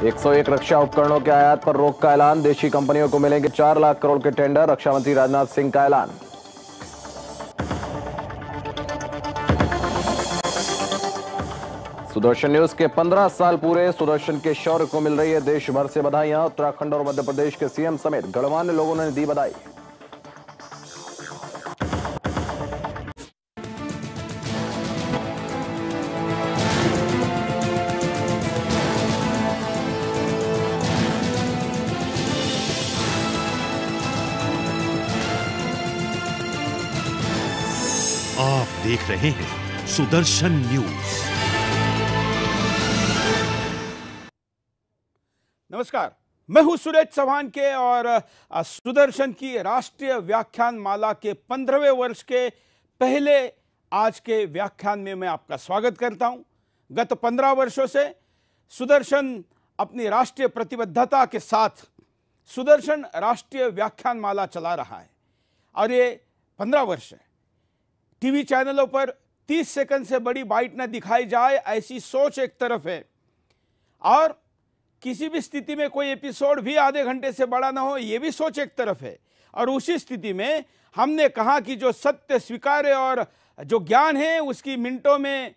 101 रक्षा उपकरणों के आयात पर रोक का ऐलान। देशी कंपनियों को मिलेंगे 4 लाख करोड़ के टेंडर। रक्षा मंत्री राजनाथ सिंह का ऐलान। सुदर्शन न्यूज के 15 साल पूरे। सुदर्शन के शौर्य को मिल रही है देश भर से बधाइयां। उत्तराखंड और मध्य प्रदेश के सीएम समेत गणमान्य लोगों ने दी बधाई। आप देख रहे हैं सुदर्शन न्यूज। नमस्कार, मैं हूं सुरेश चौहान के और सुदर्शन की राष्ट्रीय व्याख्यान माला के 15वें वर्ष के पहले आज के व्याख्यान में मैं आपका स्वागत करता हूं। गत 15 वर्षों से सुदर्शन अपनी राष्ट्रीय प्रतिबद्धता के साथ सुदर्शन राष्ट्रीय व्याख्यान माला चला रहा है और ये 15 वर्ष है। टीवी चैनलों पर 30 सेकंड से बड़ी बाइट न दिखाई जाए, ऐसी सोच एक तरफ है, और किसी भी स्थिति में कोई एपिसोड भी आधे घंटे से बड़ा ना हो, यह भी सोच एक तरफ है। और उसी स्थिति में हमने कहा कि जो सत्य स्वीकार्य और जो ज्ञान है उसकी मिनटों में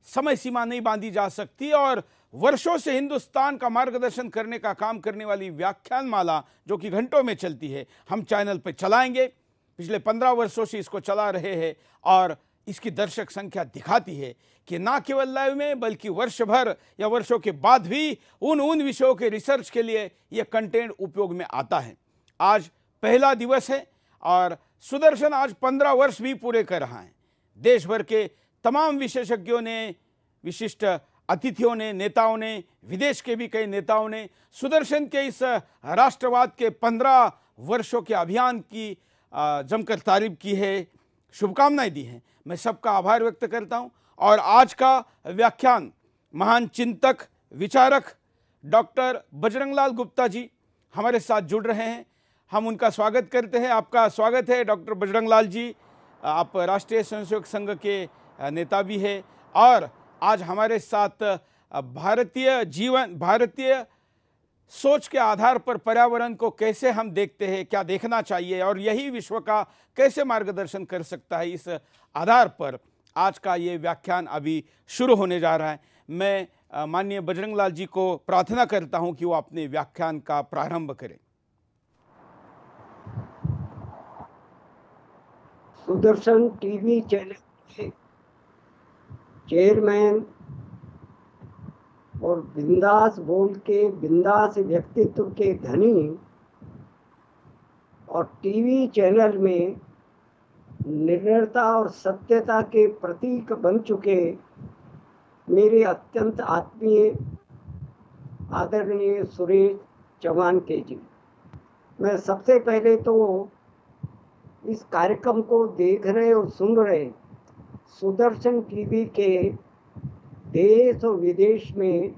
समय सीमा नहीं बांधी जा सकती, और वर्षों से हिंदुस्तान का मार्गदर्शन करने का काम करने वाली व्याख्यान माला जो कि घंटों में चलती है, हम चैनल पर चलाएंगे। पिछले 15 वर्षों से इसको चला रहे हैं और इसकी दर्शक संख्या दिखाती है कि ना केवल लाइव में बल्कि वर्ष भर या वर्षों के बाद भी उन विषयों के रिसर्च के लिए यह कंटेंट उपयोग में आता है। आज पहला दिवस है और सुदर्शन आज 15 वर्ष भी पूरे कर रहा है। देश भर के तमाम विशेषज्ञों ने, विशिष्ट अतिथियों ने, नेताओं ने, विदेश के भी कई नेताओं ने सुदर्शन के इस राष्ट्रवाद के 15 वर्षों के अभियान की जमकर तारीफ की है, शुभकामनाएं दी हैं। मैं सबका आभार व्यक्त करता हूं। और आज का व्याख्यान महान चिंतक, विचारक डॉक्टर बजरंगलाल गुप्ता जी हमारे साथ जुड़ रहे हैं। हम उनका स्वागत करते हैं। आपका स्वागत है डॉक्टर बजरंगलाल जी। आप राष्ट्रीय स्वयंसेवक संघ के नेता भी हैं और आज हमारे साथ भारतीय सोच के आधार पर पर्यावरण को कैसे हम देखते हैं, क्या देखना चाहिए और यही विश्व का कैसे मार्गदर्शन कर सकता है, इस आधार पर आज का ये व्याख्यान अभी शुरू होने जा रहा है। मैं माननीय बजरंगलाल जी को प्रार्थना करता हूं कि वो अपने व्याख्यान का प्रारंभ करें। सुदर्शन टीवी चैनल के चेयरमैन और बिंदास बोल के बिंदास व्यक्तित्व के धनी और टीवी चैनल में निर्भरता और सत्यता के प्रतीक बन चुके मेरे अत्यंत आत्मीय आदरणीय सुरेश चौहान के जी, मैं सबसे पहले तो इस कार्यक्रम को देख रहे और सुन रहे सुदर्शन टीवी के देश और विदेश में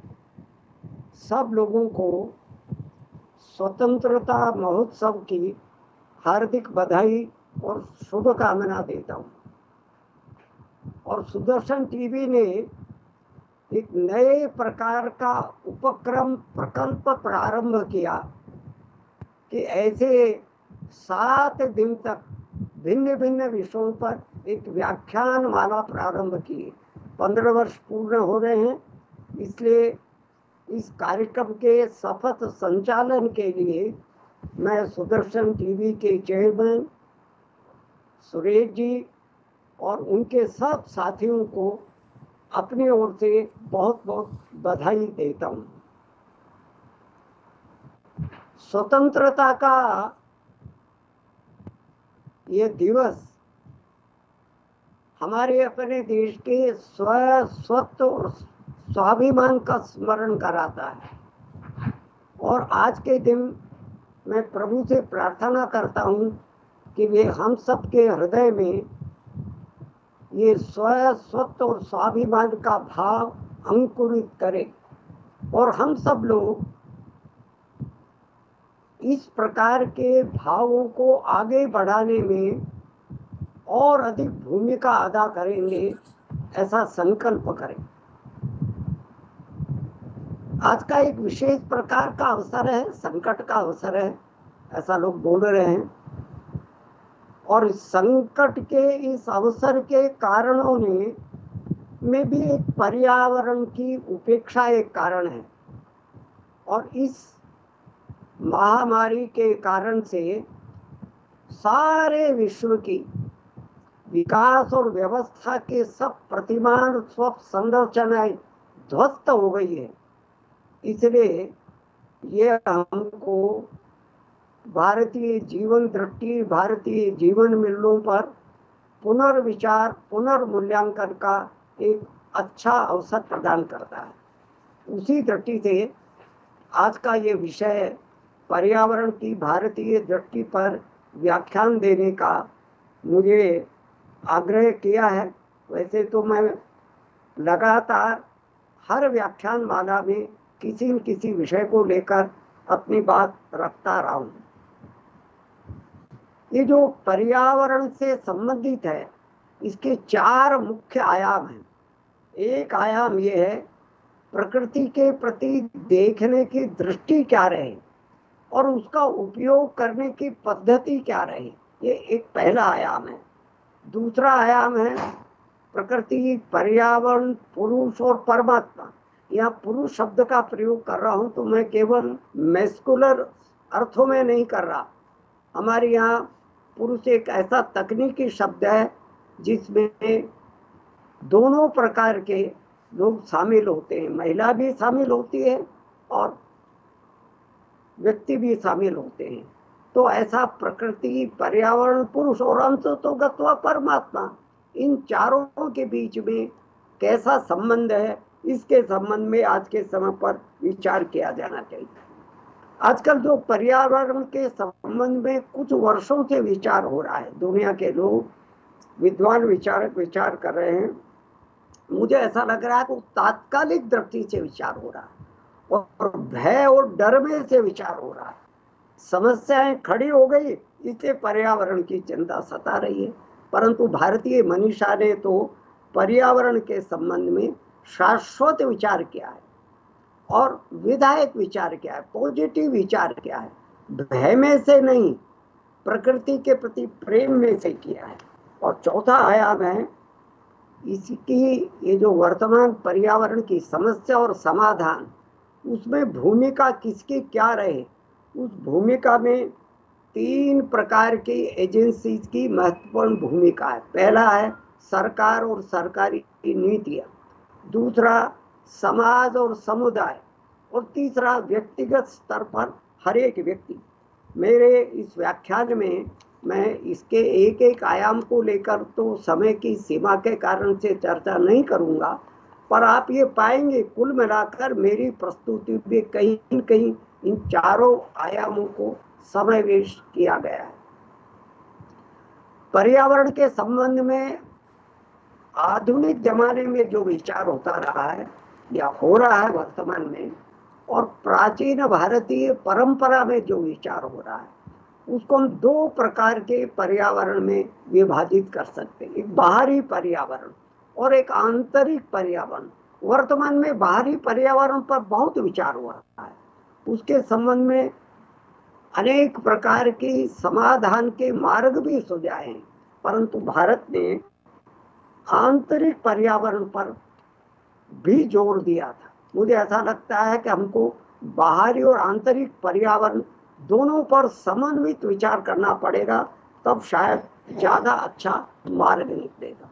सब लोगों को स्वतंत्रता महोत्सव की हार्दिक बधाई और शुभकामना देता हूँ। और सुदर्शन टीवी ने एक नए प्रकार का उपक्रम प्रकल्प प्रारंभ किया कि ऐसे 7 दिन तक भिन्न भिन्न विषयों पर एक व्याख्यान माला प्रारंभ की। 15 वर्ष पूर्ण हो रहे हैं, इसलिए इस कार्यक्रम के सफल संचालन के लिए मैं सुदर्शन टीवी के चेयरमैन सुरेश जी और उनके सब साथियों को अपनी ओर से बहुत बहुत बधाई देता हूँ। स्वतंत्रता का ये दिवस हमारे अपने देश के स्वत्व और स्वाभिमान का स्मरण कराता है। और आज के दिन मैं प्रभु से प्रार्थना करता हूँ कि वे हम सब के हृदय में ये स्वत्व और स्वाभिमान का भाव अंकुरित करें और हम सब लोग इस प्रकार के भावों को आगे बढ़ाने में और अधिक भूमिका अदा करेंगे, ऐसा संकल्प करें। आज का एक विशेष प्रकार का अवसर है, संकट का अवसर है, ऐसा लोग बोल रहे हैं। और इस संकट के, इस अवसर के कारणों में भी एक पर्यावरण की उपेक्षा एक कारण है। और इस महामारी के कारण से सारे विश्व की विकास और व्यवस्था के सब प्रतिमान, सब संरचनाएं ध्वस्त हो गई है। इसलिए ये हमको भारतीय जीवन दृष्टि, भारतीय जीवन मूल्यों पर पुनर्विचार, पुनर्मूल्यांकन का एक अच्छा अवसर प्रदान करता है। उसी दृष्टि से आज का ये विषय पर्यावरण की भारतीय दृष्टि पर व्याख्यान देने का मुझे आग्रह किया है। वैसे तो मैं लगातार हर व्याख्यान माला में किसी न किसी विषय को लेकर अपनी बात रखता रहा हूँ। ये जो पर्यावरण से संबंधित है, इसके 4 मुख्य आयाम हैं। एक आयाम ये है प्रकृति के प्रति देखने की दृष्टि क्या रहे और उसका उपयोग करने की पद्धति क्या रहे, ये एक पहला आयाम है। दूसरा आयाम है प्रकृति, पर्यावरण, पुरुष और परमात्मा। यहाँ पुरुष शब्द का प्रयोग कर रहा हूँ तो मैं केवल मैस्कुलर अर्थों में नहीं कर रहा। हमारे यहाँ पुरुष एक ऐसा तकनीकी शब्द है जिसमें दोनों प्रकार के लोग शामिल होते हैं, महिला भी शामिल होती है और व्यक्ति भी शामिल होते हैं। तो ऐसा प्रकृति, पर्यावरण, पुरुष और अंततोगत्वा परमात्मा, इन चारों के बीच में कैसा संबंध है, इसके संबंध में आज के समय पर विचार किया जाना चाहिए। आजकल जो पर्यावरण के संबंध में कुछ वर्षों से विचार हो रहा है, दुनिया के लोग, विद्वान विचारक विचार कर रहे हैं। मुझे ऐसा लग रहा है कि तात्कालिक दृष्टि से विचार हो रहा है और भय और डर में से विचार हो रहा है। समस्याएं खड़ी हो गई, इससे पर्यावरण की चिंता सता रही है। परंतु भारतीय मनीषा ने तो पर्यावरण के संबंध में शाश्वत विचार किया है और विधायक विचार किया है, पॉजिटिव विचार किया है। भय में से नहीं, प्रकृति के प्रति प्रेम में से किया है। और चौथा आयाम है इसकी, ये जो वर्तमान पर्यावरण की समस्या और समाधान, उसमें भूमिका किसकी क्या रहे, उस भूमिका में 3 प्रकार की एजेंसीज की महत्वपूर्ण भूमिका है। पहला है सरकार और सरकारी नीतियाँ, दूसरा समाज और समुदाय, और तीसरा व्यक्तिगत स्तर पर हर एक व्यक्ति। मेरे इस व्याख्यान में मैं इसके एक एक आयाम को लेकर तो समय की सीमा के कारण से चर्चा नहीं करूंगा, पर आप ये पाएंगे कुल मिलाकर मेरी प्रस्तुति में कहीं न कहीं इन चारों आयामों को समावेश किया गया है। पर्यावरण के संबंध में आधुनिक जमाने में जो विचार होता रहा है या हो रहा है वर्तमान में, और प्राचीन भारतीय परंपरा में जो विचार हो रहा है, उसको हम 2 प्रकार के पर्यावरण में विभाजित कर सकते हैं। एक बाहरी पर्यावरण और एक आंतरिक पर्यावरण। वर्तमान में बाहरी पर्यावरण पर बहुत विचार हो रहा है, उसके संबंध में अनेक प्रकार की समाधान के मार्ग भी सुझाए हैं, परंतु भारत ने आंतरिक पर्यावरण पर भी जोर दिया था। मुझे ऐसा लगता है कि हमको बाहरी और आंतरिक पर्यावरण दोनों पर समन्वित विचार करना पड़ेगा, तब शायद ज्यादा अच्छा मार्ग निकलेगा।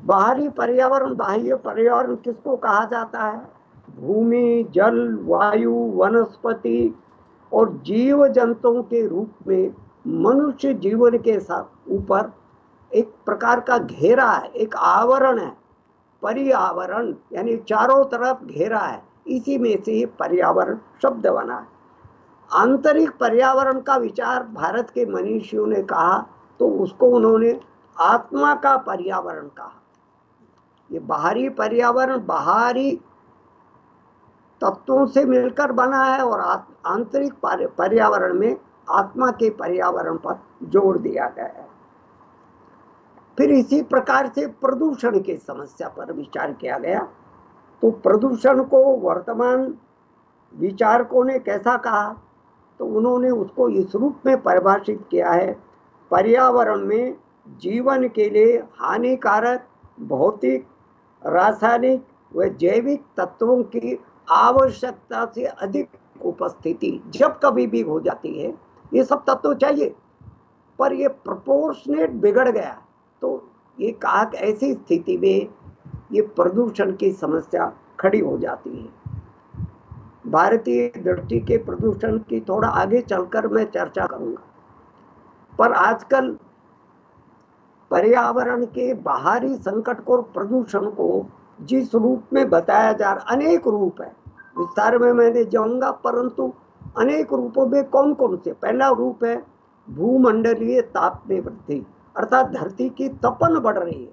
बाहरी पर्यावरण, बाह्य पर्यावरण किसको कहा जाता है? भूमि, जल, वायु, वनस्पति और जीव जंतुओं के रूप में मनुष्य जीवन के साथ ऊपर एक प्रकार का घेरा है, एक आवरण है, पर्यावरण, यानी चारों तरफ घेरा है। इसी में से ही पर्यावरण शब्द बना है। आंतरिक पर्यावरण का विचार भारत के मनीषियों ने कहा तो उसको उन्होंने आत्मा का पर्यावरण कहा। ये बाहरी पर्यावरण बाहरी तत्वों से मिलकर बना है और आंतरिक पर्यावरण में आत्मा के पर्यावरण पर जोर दिया गया है। फिर इसी प्रकार से प्रदूषण की समस्या पर विचार किया गया। तो प्रदूषण को वर्तमान विचारकों ने कैसा कहा, तो उन्होंने उसको इस रूप में परिभाषित किया है, पर्यावरण में जीवन के लिए हानिकारक भौतिक, रासायनिक व जैविक तत्वों की आवश्यकता से अधिक उपस्थिति जब कभी भी हो जाती है। ये सब तत्व चाहिए, पर ये प्रोपोर्शनेट बिगड़ गया, तो ये कहा कि ऐसी स्थिति में ये प्रदूषण की समस्या खड़ी हो जाती है। भारतीय दृष्टि के प्रदूषण की थोड़ा आगे चलकर मैं चर्चा करूंगा, पर आजकल पर्यावरण के बाहरी संकट को, प्रदूषण को जिस रूप में बताया जा रहा, अनेक रूप है, विस्तार में मैं नहीं जाऊंगा, परंतु अनेक रूपों में कौन कौन से। पहला रूप है भूमंडलीय ताप में वृद्धि, अर्थात धरती की तपन बढ़ रही है,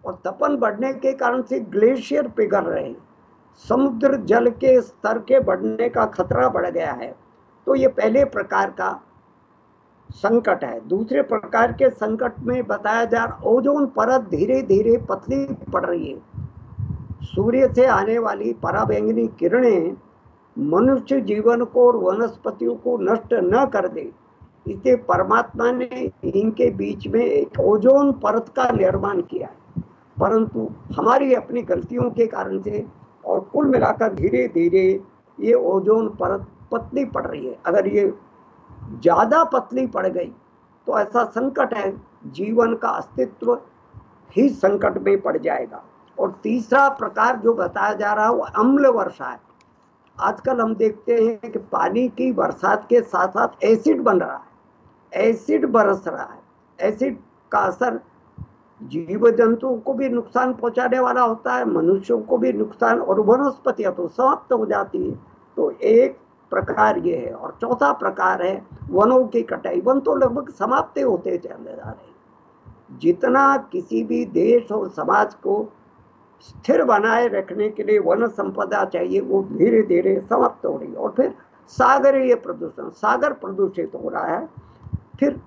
और तपन बढ़ने के कारण से ग्लेशियर पिघल रहे हैं, समुद्र जल के स्तर के बढ़ने का खतरा बढ़ गया है। तो ये पहले प्रकार का संकट है। दूसरे प्रकार के संकट में बताया जा रहा, ओजोन परत धीरे धीरे पतली पड़ रही है। सूर्य से आने वाली पराबैंगनी किरणें मनुष्य जीवन को और वनस्पतियों को नष्ट न कर दे, इसलिए परमात्मा ने इनके बीच में एक ओजोन परत का निर्माण किया है, परंतु हमारी अपनी गलतियों के कारण से और कुल मिलाकर धीरे धीरे ये ओजोन परत पतली पड़ रही है। अगर ये ज्यादा पतली पड़ गई तो ऐसा संकट है, जीवन का अस्तित्व ही संकट में पड़ जाएगा। और तीसरा प्रकार जो बताया जा रहा है वो अम्ल वर्षा है। आजकल हम देखते हैं कि पानी की बरसात के साथ साथ एसिड बन रहा है, एसिड बरस रहा है। एसिड का असर जीव जंतुओं को भी नुकसान पहुंचाने वाला होता है, मनुष्यों को भी नुकसान, और वनस्पतियां तो समाप्त हो जाती है। तो एक प्रकार ये है। और चौथा प्रकार है वनों की कटाई। वन तो लगभग समाप्त होते चले जा रहे हैं। जितना किसी भी देश और समाज को स्थिर बनाए रखने के लिए वन संपदा चाहिए, वो धीरे धीरे समाप्त हो रही है। और फिर सागरीय प्रदूषण, सागर प्रदूषित हो रहा है। फिर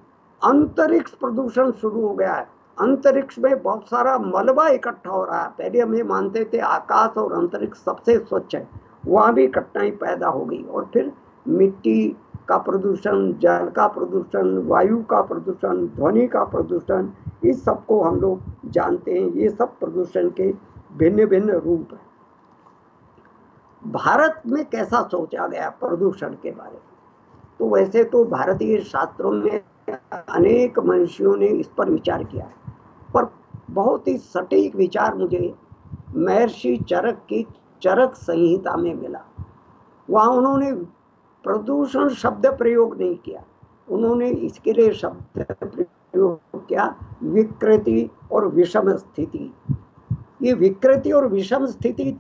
अंतरिक्ष प्रदूषण शुरू हो गया है। अंतरिक्ष में बहुत सारा मलबा इकट्ठा हो रहा है। पहले हम ये मानते थे आकाश और अंतरिक्ष सबसे स्वच्छ है, वहाँ भी कठिनाई पैदा हो गई। और फिर मिट्टी का प्रदूषण, जल का प्रदूषण, वायु का प्रदूषण, ध्वनि का प्रदूषण, इस सबको हम लोग जानते हैं। ये सब प्रदूषण के भिन्न भिन्न रूप है। भारत में कैसा सोचा गया प्रदूषण के बारे में, तो वैसे तो भारतीय शास्त्रों में अनेक मनुष्यों ने इस पर विचार किया है, पर बहुत ही सटीक विचार मुझे महर्षि चरक की चरक संहिता में मिला। वहाँ उन्होंने प्रदूषण शब्द प्रयोग नहीं किया, उन्होंने इसके लिए शब्द प्रयोग किया विकृति और विषम स्थिति। ये विकृति और विषम स्थिति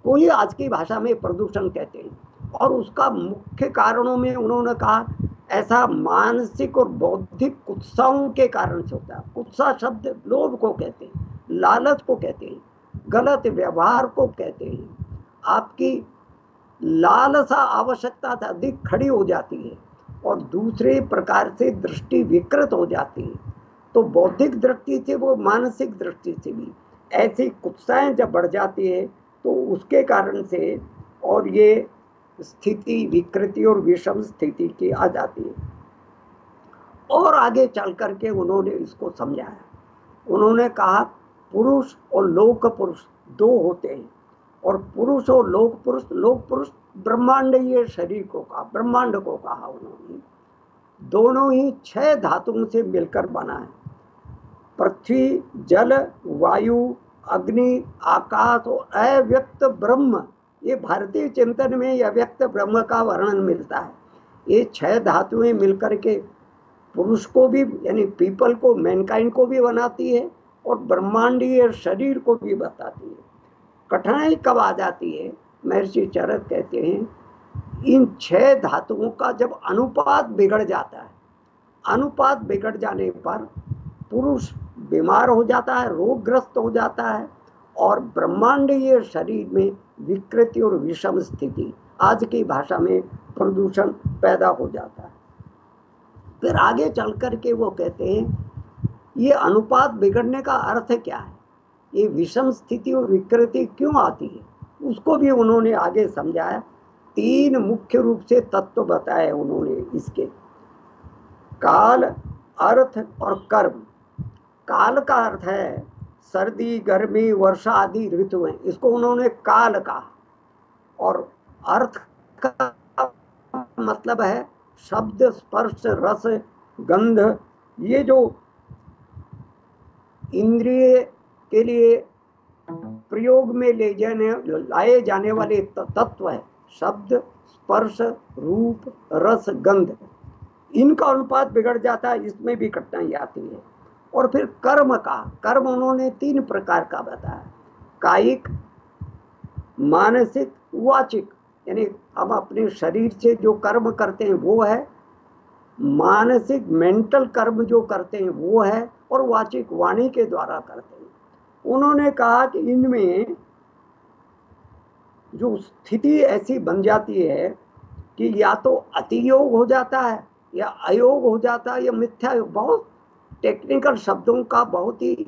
को ही आज की भाषा में प्रदूषण कहते हैं। और उसका मुख्य कारणों में उन्होंने कहा ऐसा मानसिक और बौद्धिक कुत्साओं के कारण से होता है। कुत्सा शब्द लोभ को कहते हैं, लालच को कहते हैं, गलत व्यवहार को कहते हैं। आपकी लालसा आवश्यकता से अधिक खड़ी हो जाती है और दूसरे प्रकार से दृष्टि विकृत हो जाती है। तो बौद्धिक दृष्टि से वो मानसिक दृष्टि से भी ऐसी कुत्साएं जब बढ़ जाती है तो उसके कारण से और ये स्थिति विकृति और विषम स्थिति की आ जाती है। और आगे चल करके उन्होंने इसको समझाया। उन्होंने कहा पुरुष और लोक पुरुष दो होते हैं, और पुरुष और लोक पुरुष ब्रह्मांडीय शरीर को कहा, ब्रह्मांड को कहा उन्होंने। दोनों ही 6 धातुओं से मिलकर बना है। पृथ्वी, जल, वायु, अग्नि, आकाश और अव्यक्त ब्रह्म, ये भारतीय चिंतन में अव्यक्त ब्रह्म का वर्णन मिलता है। ये 6 धातुएं मिलकर के पुरुष को भी यानी पीपल को, मैनकाइंड को भी बनाती है और ब्रह्मांडीय शरीर को भी बताती है। कठिनाई कब आ जाती है, महर्षि चरक कहते हैं इन 6 धातुओं का जब अनुपात बिगड़ जाता है, अनुपात बिगड़ जाने पर पुरुष बीमार हो जाता है, रोगग्रस्त हो जाता है, और ब्रह्मांडीय शरीर में विकृति और विषम स्थिति, आज की भाषा में प्रदूषण पैदा हो जाता है। फिर आगे चल कर के वो कहते हैं ये अनुपात बिगड़ने का अर्थ क्या है, ये विषम स्थिति और विकृति क्यों आती है, उसको भी उन्होंने आगे समझाया। तीन मुख्य रूप से तत्व बताए उन्होंने इसके, काल, अर्थ और कर्म। काल का अर्थ है सर्दी, गर्मी, वर्षा आदि ऋतुएं, इसको उन्होंने काल कहा। और अर्थ का मतलब है शब्द, स्पर्श, रस, गंध, ये जो इंद्रिय के लिए प्रयोग में लाए जाने वाले तत्व है, शब्द, स्पर्श, रूप, रस, गंध, इनका अनुपात बिगड़ जाता है, इसमें भी कठिनाई आती है। और फिर कर्म का, कर्म उन्होंने तीन प्रकार का बताया, कायिक, मानसिक, वाचिक। यानी हम अपने शरीर से जो कर्म करते हैं वो है, मानसिक मेंटल कर्म जो करते हैं वो है, और वाचिक वाणी के द्वारा करते हैं। उन्होंने कहा कि इनमें जो स्थिति ऐसी बन जाती है कि या तो अतियोग हो जाता है, या अयोग हो जाता है, या मिथ्या योग। बहुत टेक्निकल शब्दों का बहुत ही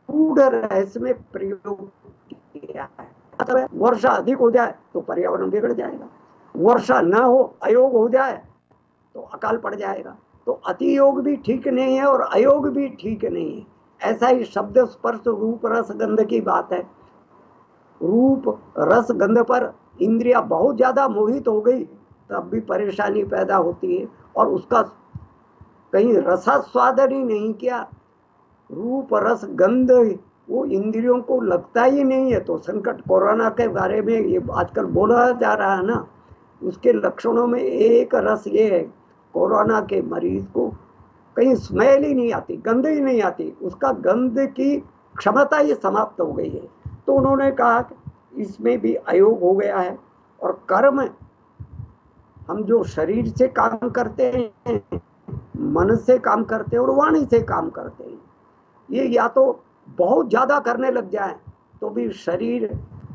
गूढ़ रहस्य में प्रयोग किया है। मतलब वर्षा अधिक हो जाए तो पर्यावरण बिगड़ जाएगा, वर्षा न हो, अयोग हो जाए तो अकाल पड़ जाएगा। तो अतियोग भी ठीक नहीं है और अयोग भी ठीक नहीं है। ऐसा ही शब्द, स्पर्श, रूप, रस, गंध की बात है। रूप, रस, गंध पर इंद्रिया बहुत ज्यादा मोहित हो गई तब भी परेशानी पैदा होती है, और उसका कहीं रसास्वादन ही नहीं किया, रूप, रस, गंध वो इंद्रियों को लगता ही नहीं है, तो संकट। कोरोना के बारे में ये आजकल बोला जा रहा है ना, उसके लक्षणों में एक रस ये है, कोरोना के मरीज को कहीं स्मेल ही नहीं आती, गंध ही नहीं आती, उसका गंध की क्षमता ही समाप्त हो गई है। तो उन्होंने कहा कि इसमें भी अयोग हो गया है। और कर्म, हम जो शरीर से काम करते हैं, मन से काम करते हैं और वाणी से काम करते हैं, ये या तो बहुत ज्यादा करने लग जाए तो भी शरीर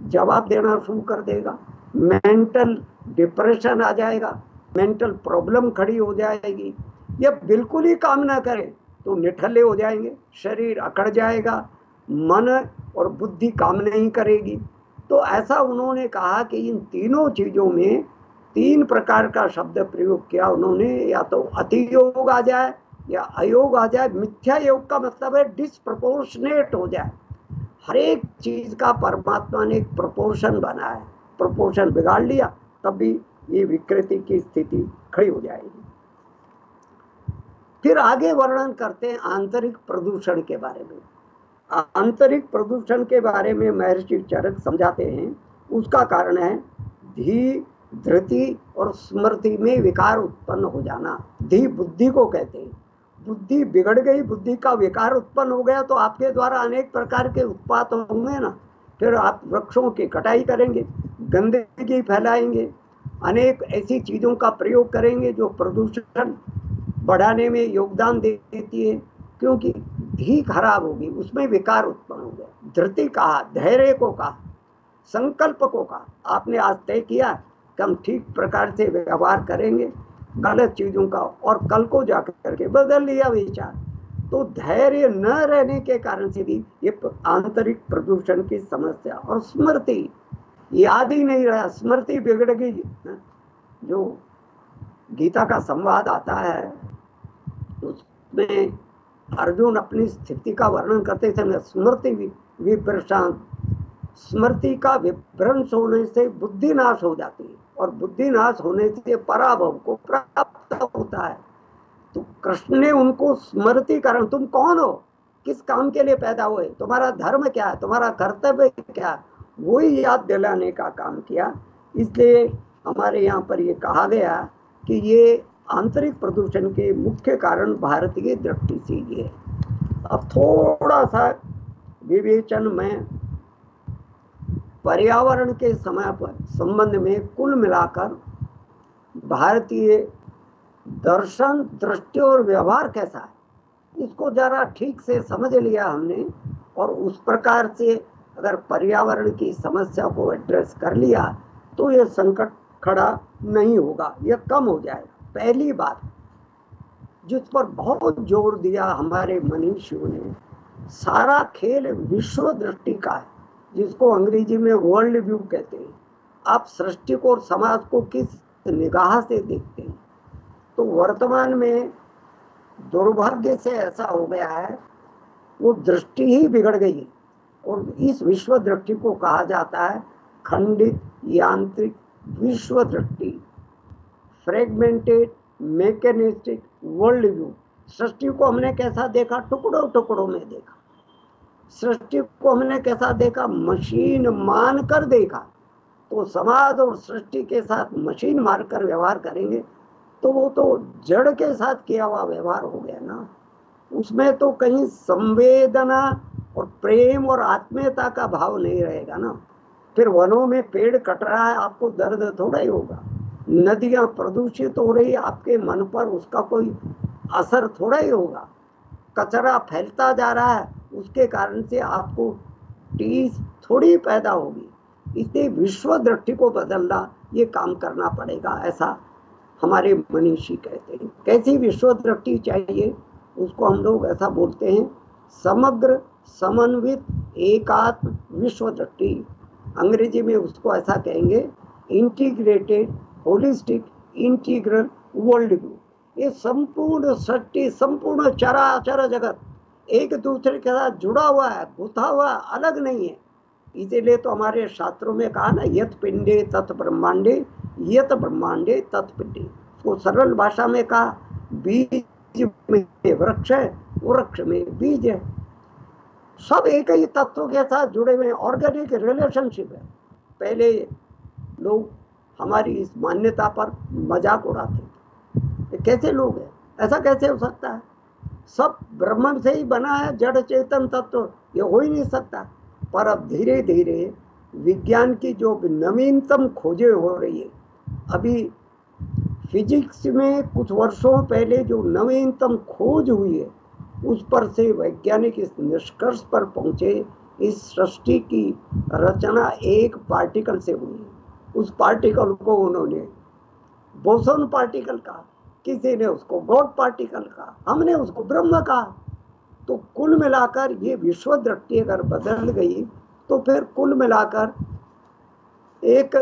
जवाब देना शुरू कर देगा, मेंटल डिप्रेशन आ जाएगा, मेंटल प्रॉब्लम खड़ी हो जाएगी। ये बिल्कुल ही काम ना करें तो निठल्ले हो जाएंगे, शरीर अकड़ जाएगा, मन और बुद्धि काम नहीं करेगी। तो ऐसा उन्होंने कहा कि इन तीनों चीजों में तीन प्रकार का शब्द प्रयोग किया उन्होंने, या तो अतियोग आ जाए या अयोग आ जाए। मिथ्या योग का मतलब है डिस्प्रपोर्शनेट हो जाए, हर एक चीज का परमात्मा ने एक प्रोपोर्शन बनाया है, प्रोपोर्शन बिगाड़ लिया तब भी ये विकृति की स्थिति खड़ी हो जाएगी। फिर आगे वर्णन करते हैं आंतरिक प्रदूषण के बारे में। आंतरिक प्रदूषण के बारे में महर्षि चरक समझाते हैं, उसका कारण है धी, धृति और स्मृति में विकार उत्पन्न हो जाना। धी बुद्धि को कहते हैं, बुद्धि बिगड़ गई, बुद्धि का विकार उत्पन्न हो गया तो आपके द्वारा अनेक प्रकार के उत्पात होंगे ना। फिर आप वृक्षों की कटाई करेंगे, गंदगी फैलाएंगे, अनेक ऐसी चीजों का प्रयोग करेंगे जो प्रदूषण बढ़ाने में योगदान देती है, क्योंकि धी खराब होगी, उसमें विकार उत्पन्न हो गया। धृति कहा, धैर्य को कहा, संकल्प को कहा, आपने आज तय किया कि हम ठीक प्रकार से व्यवहार करेंगे गलत चीजों का, और कल को जाकर करके बदल लिया विचार। तो धैर्य न रहने के कारण से भी ये आंतरिक प्रदूषण की समस्या। और स्मृति, याद ही नहीं रहा, स्मृति बिगड़ गई। जो गीता का संवाद आता है उसमें अर्जुन अपनी स्थिति का वर्णन करते समय स्मृति विभ्रंशांत, स्मृति का विभ्रंश होने से बुद्धि नाश हो जाती है, और बुद्धि नाश होने से पराभव को प्राप्त होता है। तो कृष्ण ने उनको स्मृतिकरण, तुम कौन हो, किस काम के लिए पैदा हुए, तुम्हारा धर्म क्या है, तुम्हारा कर्तव्य क्या है, वही याद दिलाने का काम किया। इसलिए हमारे यहाँ पर ये कहा गया कि ये आंतरिक प्रदूषण के मुख्य कारण भारतीय दृष्टि से ये है। अब थोड़ा सा विवेचन में पर्यावरण के समय पर संबंध में कुल मिलाकर भारतीय दर्शन, दृष्टि और व्यवहार कैसा है, इसको जरा ठीक से समझ लिया हमने, और उस प्रकार से अगर पर्यावरण की समस्या को एड्रेस कर लिया तो ये संकट खड़ा नहीं होगा, यह कम हो जाएगा। पहली बात जिस पर बहुत जोर दिया हमारे मनीषियों ने, सारा खेल विश्व दृष्टि का है, जिसको अंग्रेजी में वर्ल्ड व्यू कहते हैं। आप सृष्टि को और समाज को किस निगाह से देखते हैं? तो वर्तमान में दुर्भाग्य से ऐसा हो गया है, वो दृष्टि ही बिगड़ गई है। और इस विश्व दृष्टि को कहा जाता है खंडित यांत्रिक विश्व दृष्टि, फ्रेगमेंटेड मैकेनिस्टिक वर्ल्ड व्यू। सृष्टि को हमने कैसा देखा? टुकड़ों टुकड़ों में देखा। सृष्टि को हमने कैसा देखा? मशीन मानकर देखा। तो समाज और सृष्टि के साथ मशीन मारकर व्यवहार करेंगे तो वो तो जड़ के साथ किया हुआ व्यवहार हो गया ना। उसमें तो कहीं संवेदना और प्रेम और आत्मीयता का भाव नहीं रहेगा ना। फिर वनों में पेड़ कट रहा है, आपको दर्द थोड़ा ही होगा। नदियां प्रदूषित हो रही, आपके मन पर उसका कोई असर थोड़ा ही होगा। कचरा फैलता जा रहा है, उसके कारण से आपको टीस थोड़ी पैदा होगी। इसलिए विश्व दृष्टि को बदलना, ये काम करना पड़ेगा, ऐसा हमारे मनीषी कहते हैं। कैसी विश्व दृष्टि चाहिए? उसको हम लोग ऐसा बोलते हैं समग्र समन्वित एकात्म विश्व दृष्टि। अंग्रेजी में उसको ऐसा कहेंगे integrated holistic integral world view. ये संपूर्ण सृष्टि, संपूर्ण चराचर जगत एक दूसरे के साथ जुड़ा हुआ है, गुथा हुआ, अलग नहीं है। इसीलिए तो हमारे शास्त्रों में कहा ना, यत पिंडे तत् ब्रह्मांडे, यत ब्रह्मांडे तत् पिंडे। तो सरल भाषा में कहा, बीज में वृक्ष है, वृक्ष में बीज है, सब एक ही तत्व के साथ जुड़े हुए, ऑर्गेनिक रिलेशनशिप है। पहले लोग हमारी इस मान्यता पर मजाक उड़ाते थे, कैसे लोग हैं, ऐसा कैसे हो सकता है? सब ब्रह्म से ही बना है, जड़ चेतन तत्व, ये हो ही नहीं सकता। पर अब धीरे धीरे विज्ञान की जो नवीनतम खोजें हो रही है, अभी फिजिक्स में कुछ वर्षों पहले जो नवीनतम खोज हुई है, उस पर से वैज्ञानिक इस निष्कर्ष पर पहुंचे, इस सृष्टि की रचना एक पार्टिकल से हुई है। उस पार्टिकल को उन्होंने बोसोन पार्टिकल कहा, किसी ने उसको गॉड पार्टिकल कहा, हमने उसको ब्रह्म कहा। तो कुल मिलाकर ये विश्व दृष्टि अगर बदल गई तो फिर कुल मिलाकर एक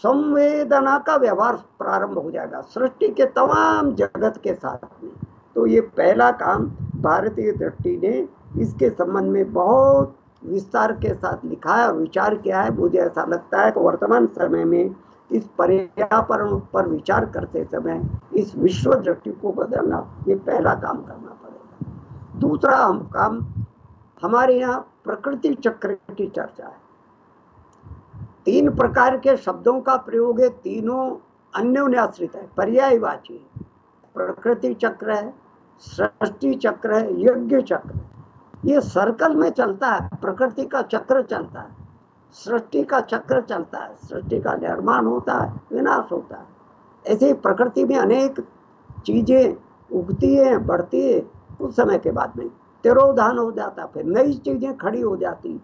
संवेदना का व्यवहार प्रारंभ हो जाएगा सृष्टि के तमाम जगत के साथ में। तो ये पहला काम भारतीय दृष्टि ने इसके संबंध में बहुत विस्तार के साथ लिखा है और विचार किया है। मुझे ऐसा लगता है कि वर्तमान समय में इस पर्यावरण पर विचार करते समय इस विश्व दृष्टि को बदलना, ये पहला काम करना पड़ेगा। दूसरा काम, हमारे यहाँ प्रकृति चक्र की चर्चा है। 3 प्रकार के शब्दों का प्रयोग है, तीनों अन्योन्याश्रित है, पर्यायवाची है। प्रकृति चक्र है, सृष्टि चक्र है, यज्ञ चक्र है। ये सर्कल में चलता है, प्रकृति का चक्र चलता है, सृष्टि का चक्र चलता है, सृष्टि का निर्माण होता है, विनाश होता है। ऐसे प्रकृति में अनेक चीजें उगती है, बढ़ती है, कुछ समय के बाद में तिरोधान हो जाता, फिर नई चीजें खड़ी हो जाती।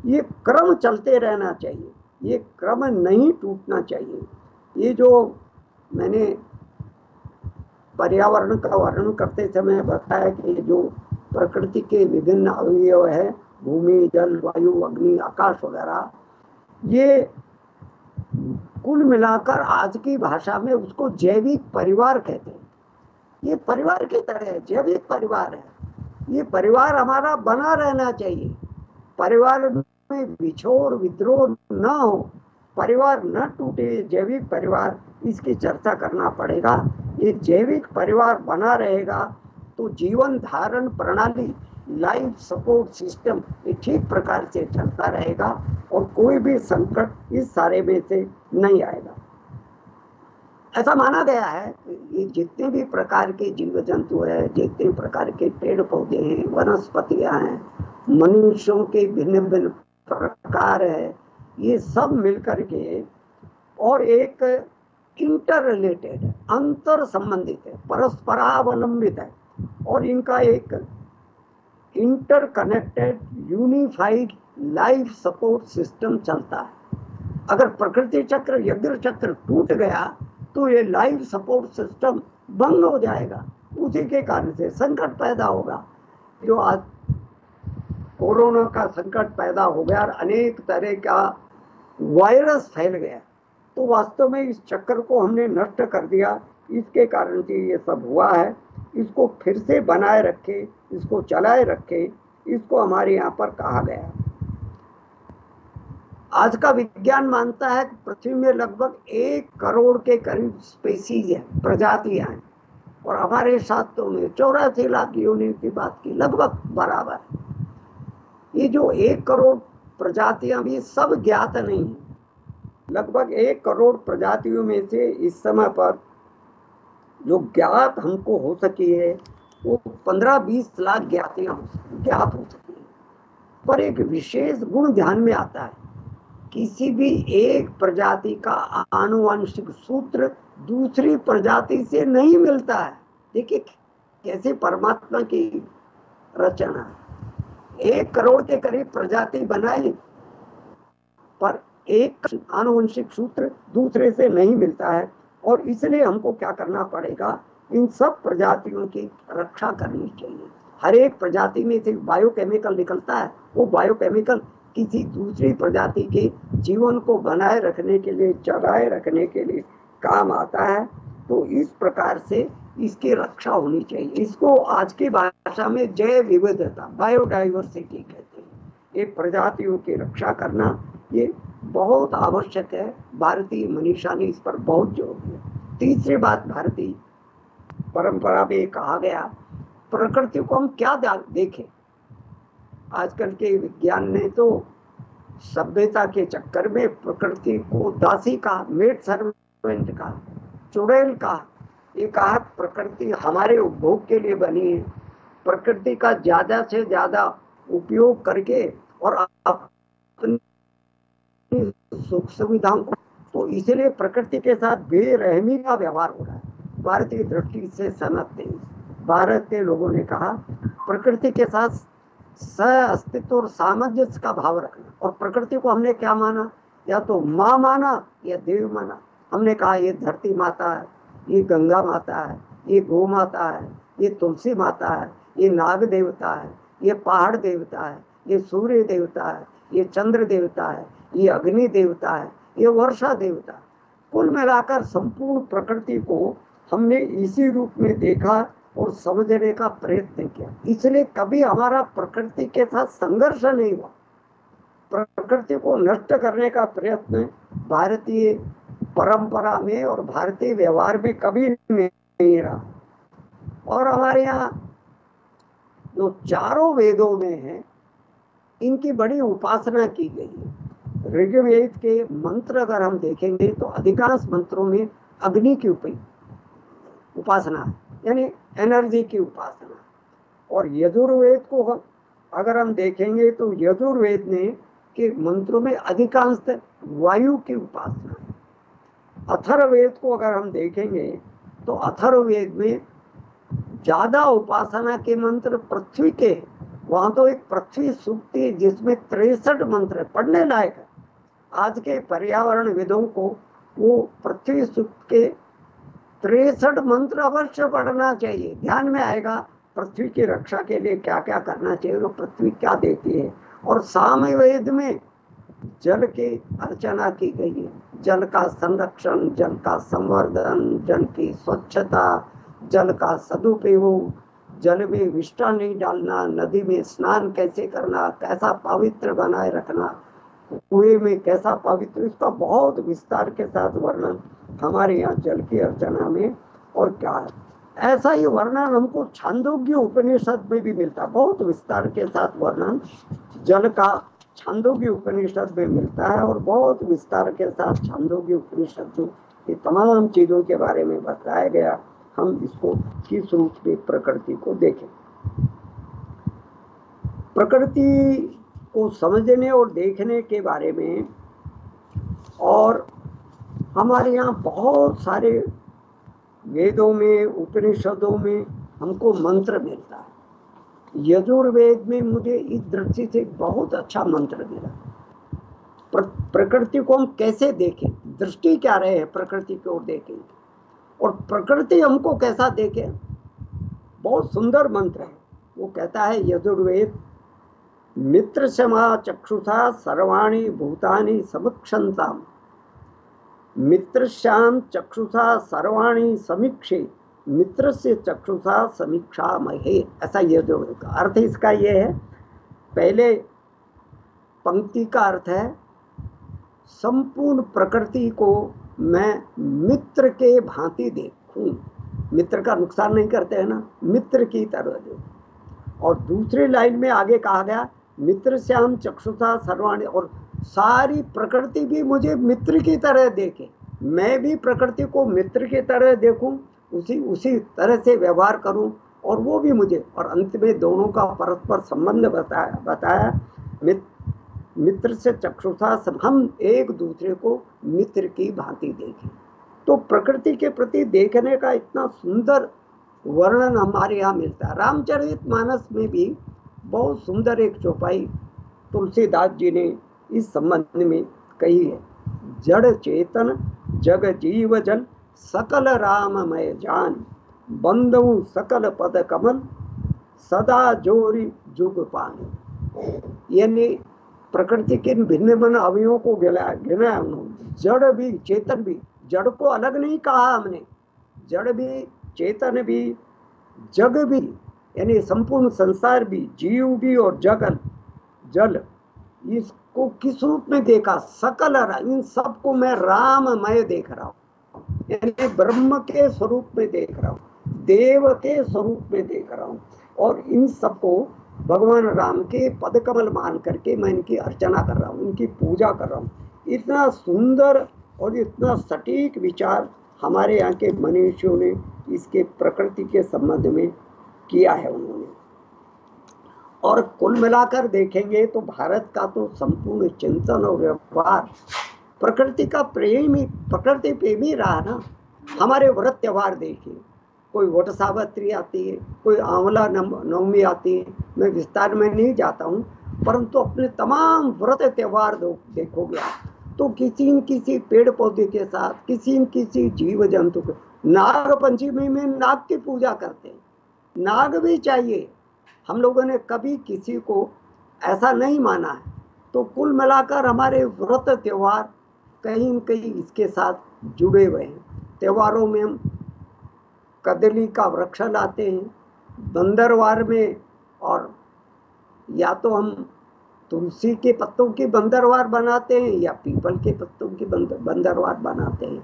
ये क्रम चलते रहना चाहिए, ये क्रम नहीं टूटना चाहिए। ये जो मैंने पर्यावरण का वर्णन करते समय बताया कि जो प्रकृति के विभिन्न अवयव है, भूमि, जल, वायु, अग्नि, आकाश वगैरह, ये कुल मिलाकर आज की भाषा में उसको जैविक परिवार कहते हैं। ये परिवार की तरह है, जैविक परिवार है। ये परिवार हमारा बना रहना चाहिए, परिवार में विछोड़ विद्रोह न हो, परिवार न टूटे, जैविक परिवार, इसकी चर्चा करना पड़ेगा। ये जैविक परिवार बना रहेगा तो जीवन धारण प्रणाली, लाइफ सपोर्ट सिस्टम, ये ठीक प्रकार से चलता रहेगा और कोई भी संकट इस सारे में से नहीं आएगा। ऐसा माना गया है कि ये जितने भी प्रकार के जीव जंतु है, जितने प्रकार के पेड़ पौधे हैं, वनस्पतियां हैं, मनुष्यों के भिन्न भिन्न प्रकार है, ये सब मिलकर के और एक इंटर रिलेटेड है, अंतर संबंधित है, परस्परावलंबित है और इनका एक inter connected unified life support system चलता है। अगर प्रकृति चक्र, यज्ञ चक्र टूट गया तो ये लाइफ सपोर्ट सिस्टम भंग हो जाएगा, उसी के कारण से संकट पैदा होगा। जो आज कोरोना का संकट पैदा हो गया और अनेक तरह का वायरस फैल गया, तो वास्तव में इस चक्कर को हमने नष्ट कर दिया। इसके कारण से ये सब हुआ है। इसको फिर से बनाए रखे, इसको चलाए रखे, इसको हमारे यहाँ पर कहा गया। आज का विज्ञान मानता है कि पृथ्वी में लगभग 1 करोड़ के करीब स्पेसीज है, प्रजातियां हैं, और हमारे शास्त्रों में 84 लाख योनियों की बात की, लगभग बराबर। ये जो 1 करोड़ प्रजातियां भी सब ज्ञात नहीं है। लगभग 1 करोड़ प्रजातियों में से इस समय पर जो ज्ञात हमको हो सकी है वो 15-20 लाख ज्ञात हो सकी है। पर एक विशेष गुण ध्यान में आता है, किसी भी एक प्रजाति का आनुवंशिक सूत्र दूसरी प्रजाति से नहीं मिलता है। देखिए कैसे परमात्मा की रचना है। 1 करोड़ के करीब प्रजाति बनाई, पर एक आनुवंशिक सूत्र दूसरे से नहीं मिलता है, और इसलिए हमको क्या करना पड़ेगा, इन सब प्रजातियों की रक्षा करनी चाहिए। हर एक प्रजाति में से बायोकेमिकल निकलता है, वो बायोकेमिकल किसी दूसरी प्रजाति के जीवन को बनाए रखने के लिए, चलाए रखने के लिए काम आता है। तो इस प्रकार से इसकी रक्षा होनी चाहिए। इसको आज की भाषा में जैव विविधता, बायोडाइवर्सिटी कहते हैं। ये प्रजातियों की रक्षा करना ये बहुत आवश्यक है। भारतीय मनीषा ने इस पर बहुत जोर दिया। तीसरी बात, भारतीय परंपरा में कहा गया, प्रकृति को हम क्या देखें। आजकल के विज्ञान ने तो सभ्यता के चक्कर में प्रकृति को दासी कहा, मेड सर्वेंट कहा, चुड़ैल कहा। ये कहा प्रकृति हमारे उपभोग के लिए बनी है, प्रकृति का ज्यादा से ज्यादा उपयोग करके और अपनी सुख सुविधाओं को, तो इसलिए प्रकृति के साथ बेरहमी का व्यवहार हो रहा है। भारतीय दृष्टि से सहमत नहीं। भारत के लोगों ने कहा प्रकृति के साथ सह अस्तित्व और सामंजस्य का भाव रखना। और प्रकृति को हमने क्या माना, या तो माँ माना या देव माना। हमने कहा ये धरती माता है, ये गंगा माता है, ये गौ माता है, ये तुलसी माता है, ये नाग देवता है, ये पहाड़ देवता है, ये सूर्य देवता है, ये चंद्र देवता है, ये अग्नि देवता है, ये वर्षा देवता। कुल मिलाकर संपूर्ण प्रकृति को हमने इसी रूप में देखा और समझने का प्रयत्न किया। इसलिए कभी हमारा प्रकृति के साथ संघर्ष नहीं हुआ। प्रकृति को नष्ट करने का प्रयत्न भारतीय परंपरा में और भारतीय व्यवहार में कभी नहीं रहा। और हमारे यहाँ जो चारों वेदों में है, इनकी बड़ी उपासना की गई है। ऋग्वेद के मंत्र अगर हम देखेंगे तो अधिकांश मंत्रों में अग्नि की उपासना है, यानी एनर्जी की उपासना। और यजुर्वेद को अगर हम देखेंगे तो यजुर्वेद ने के मंत्रों में अधिकांश वायु की उपासना है। अथर्ववेद को अगर हम देखेंगे तो अथर्ववेद में ज्यादा उपासना के मंत्र पृथ्वी के, वहां तो एक पृथ्वी सूक्ति जिसमें 63 मंत्र पढ़ने लायक है। आज के पर्यावरण विदों को वो पृथ्वी सूक्त के 63 मंत्र अवश्य पढ़ना चाहिए। ध्यान में आएगा पृथ्वी की रक्षा के लिए क्या क्या करना चाहिए, वो पृथ्वी क्या देती है। और सामवेद में जल की अर्चना की गई है, जल का संरक्षण, जल का संवर्धन, जल की स्वच्छता, जल का सदुपयोग, जल में विष्ठा नहीं डालना, नदी में स्नान कैसे करना, कैसा पवित्र बनाए रखना, कुएं में कैसा पवित्र, इसका बहुत विस्तार के साथ वर्णन हमारे यहाँ जल की अर्चना में और क्या है। ऐसा ही वर्णन हमको छांदोग्य उपनिषद में भी मिलता है, बहुत विस्तार के साथ वर्णन जल का छांदोग्य उपनिषद में मिलता है। और बहुत विस्तार के साथ छांदोग्य उपनिषद जो ये तमाम चीजों के बारे में बताया गया, हम इसको किस रूप में प्रकृति को देखें। प्रकृति को समझने और देखने के बारे में और हमारे यहाँ बहुत सारे वेदों में, उपनिषदों में हमको मंत्र मिलता है। यजुर्वेद में मुझे इस दृष्टि से बहुत अच्छा मंत्र मिला। प्रकृति को हम कैसे देखें, दृष्टि क्या रहे प्रकृति की ओर देखें, और प्रकृति हमको कैसा देखे, बहुत सुंदर मंत्र है। वो कहता है यजुर्वेद, मित्र क्षमा चक्षुषा सर्वाणि भूतानि समुक्षन्ताम्, मित्रश्याम चक्षुषा सर्वाणि समीक्षे, मित्र से चक्षुषा समीक्षा महे। ऐसा ये जो अर्थ इसका ये है, पहले पंक्ति का अर्थ है संपूर्ण प्रकृति को मैं मित्र के भांति देखूं, मित्र का नुकसान नहीं करते हैं ना, मित्र की तरह देखूं। और दूसरी लाइन में आगे कहा गया मित्र श्याम चक्षुषा सर्वाणि, और सारी प्रकृति भी मुझे मित्र की तरह देखे, मैं भी प्रकृति को मित्र की तरह देखूं, उसी तरह से व्यवहार करूं और वो भी मुझे। और अंत में दोनों का परस्पर संबंध बताया मित्र से चक्षुषा, हम एक दूसरे को मित्र की भांति देखें। तो प्रकृति के प्रति देखने का इतना सुंदर वर्णन हमारे यहाँ मिलता है। रामचरितमानस में भी बहुत सुंदर एक चौपाई तुलसीदास जी ने इस संबंध में कही है। जड़ चेतन जग जीव जन सकल राममय जान, बंदऊ सकल पद कमल सदा जोरी जुग पान। यानी प्रकृति के भिन्न भिन्न अवयवों को गिनाया उन्होंने, जड़ भी चेतन भी। जड़ को अलग नहीं कहा हमने, जड़ भी चेतन भी जग भी, यानी संपूर्ण संसार भी, जीव भी और जल, इसको किस रूप में देखा? सकल, इन सबको मैं राममय देख रहा हूँ, यानी ब्रह्म के स्वरूप में देख रहा हूँ, देव के स्वरूप में देख रहा हूँ, और इन सबको भगवान राम के पद कमल मान करके मैं इनकी अर्चना कर रहा हूँ, इनकी पूजा कर रहा हूँ। इतना सुंदर और इतना सटीक विचार हमारे यहाँ के मनीषियों ने इसके प्रकृति के संबंध में किया है उन्होंने। और कुल मिलाकर देखेंगे तो भारत का तो संपूर्ण चिंतन और व्यवहार प्रकृति का प्रेमी, प्रकृति प्रेमी रहा ना। हमारे व्रत त्योहार देखिए, कोई वट सावित्री आती है, कोई आंवला नवमी आती है, मैं विस्तार में नहीं जाता हूँ, परंतु अपने तमाम व्रत त्योहार देखोगे आप तो किसी न किसी पेड़ पौधे के साथ, किसी न किसी जीव जंतु के, नाग पंचमी में नाग की पूजा करते हैं, नाग भी चाहिए। हम लोगों ने कभी किसी को ऐसा नहीं माना है। तो कुल मिलाकर हमारे व्रत त्योहार कहीं न कहीं इसके साथ जुड़े हुए हैं। त्योहारों में हम कदली का वृक्ष लाते हैं बंदरवार में, और या तो हम तुलसी के पत्तों की बंदरवार बनाते हैं या पीपल के पत्तों की बंदरवार बनाते हैं।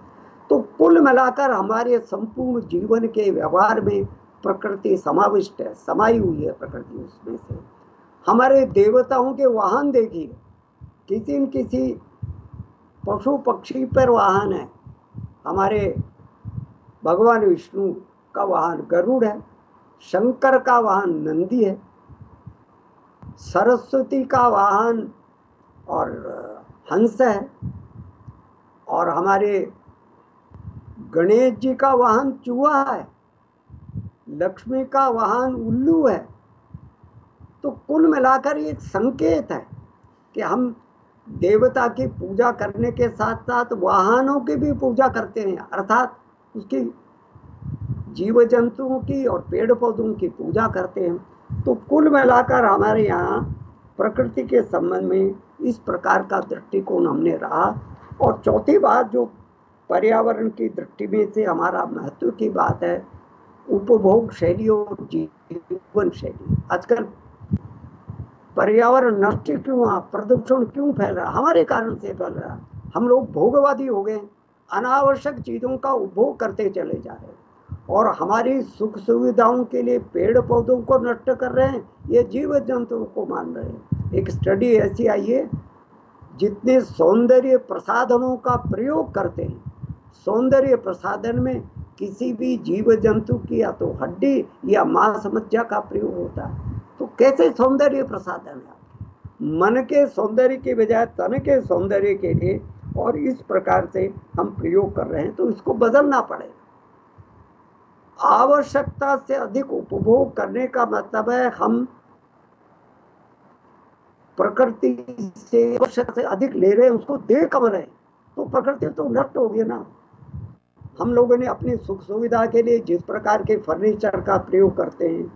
तो कुल मिलाकर हमारे संपूर्ण जीवन के व्यवहार में प्रकृति समाविष्ट है, समाई हुई है प्रकृति उसमें से। हमारे देवताओं के वाहन देखिए, किसी न किसी पशु पक्षी पर वाहन है। हमारे भगवान विष्णु का वाहन गरुड़ है, शंकर का वाहन नंदी है, सरस्वती का वाहन और हंस है, और हमारे गणेश जी का वाहन चूहा है, लक्ष्मी का वाहन उल्लू है। तो कुल मिलाकर एक संकेत है कि हम देवता की पूजा करने के साथ साथ वाहनों की भी पूजा करते हैं, अर्थात उसकी जीव जंतुओं की और पेड़ पौधों की पूजा करते हैं। तो कुल मिलाकर हमारे यहाँ प्रकृति के संबंध में इस प्रकार का दृष्टिकोण हमने रहा। और चौथी बात जो पर्यावरण की दृष्टि में से हमारा महत्व की बात है, उपभोग शैली और जीवन शैली। आजकल पर्यावरण नष्ट क्यों हुआ, प्रदूषण क्यों फैल रहा? हमारे कारण से फैल रहा। हम लोग भोगवादी हो गए, अनावश्यक चीजों का उपभोग करते चले जा रहे हैं, और हमारी सुख सुविधाओं के लिए पेड़ पौधों को नष्ट कर रहे हैं, ये जीव जंतुओं को मान रहे हैं। एक स्टडी ऐसी आई है, जितने सौंदर्य प्रसाधनों का प्रयोग करते हैं, सौंदर्य प्रसाधन में किसी भी जीव जंतु की या तो हड्डी या मांस मज्जा का प्रयोग होता है। तो कैसे सौंदर्य प्रसाधन है? मन के सौंदर्य के बजाय तन के सौंदर्य के लिए और इस प्रकार से हम प्रयोग कर रहे हैं, तो इसको बदलना पड़ेगा। आवश्यकता से अधिक उपभोग करने का मतलब है हम प्रकृति से आवश्यकता से अधिक ले रहे हैं, उसको दे कम रहे हैं, तो प्रकृति तो नष्ट होगी ना। हम लोगों ने अपनी सुख सुविधा के लिए जिस प्रकार के फर्नीचर का प्रयोग करते हैं,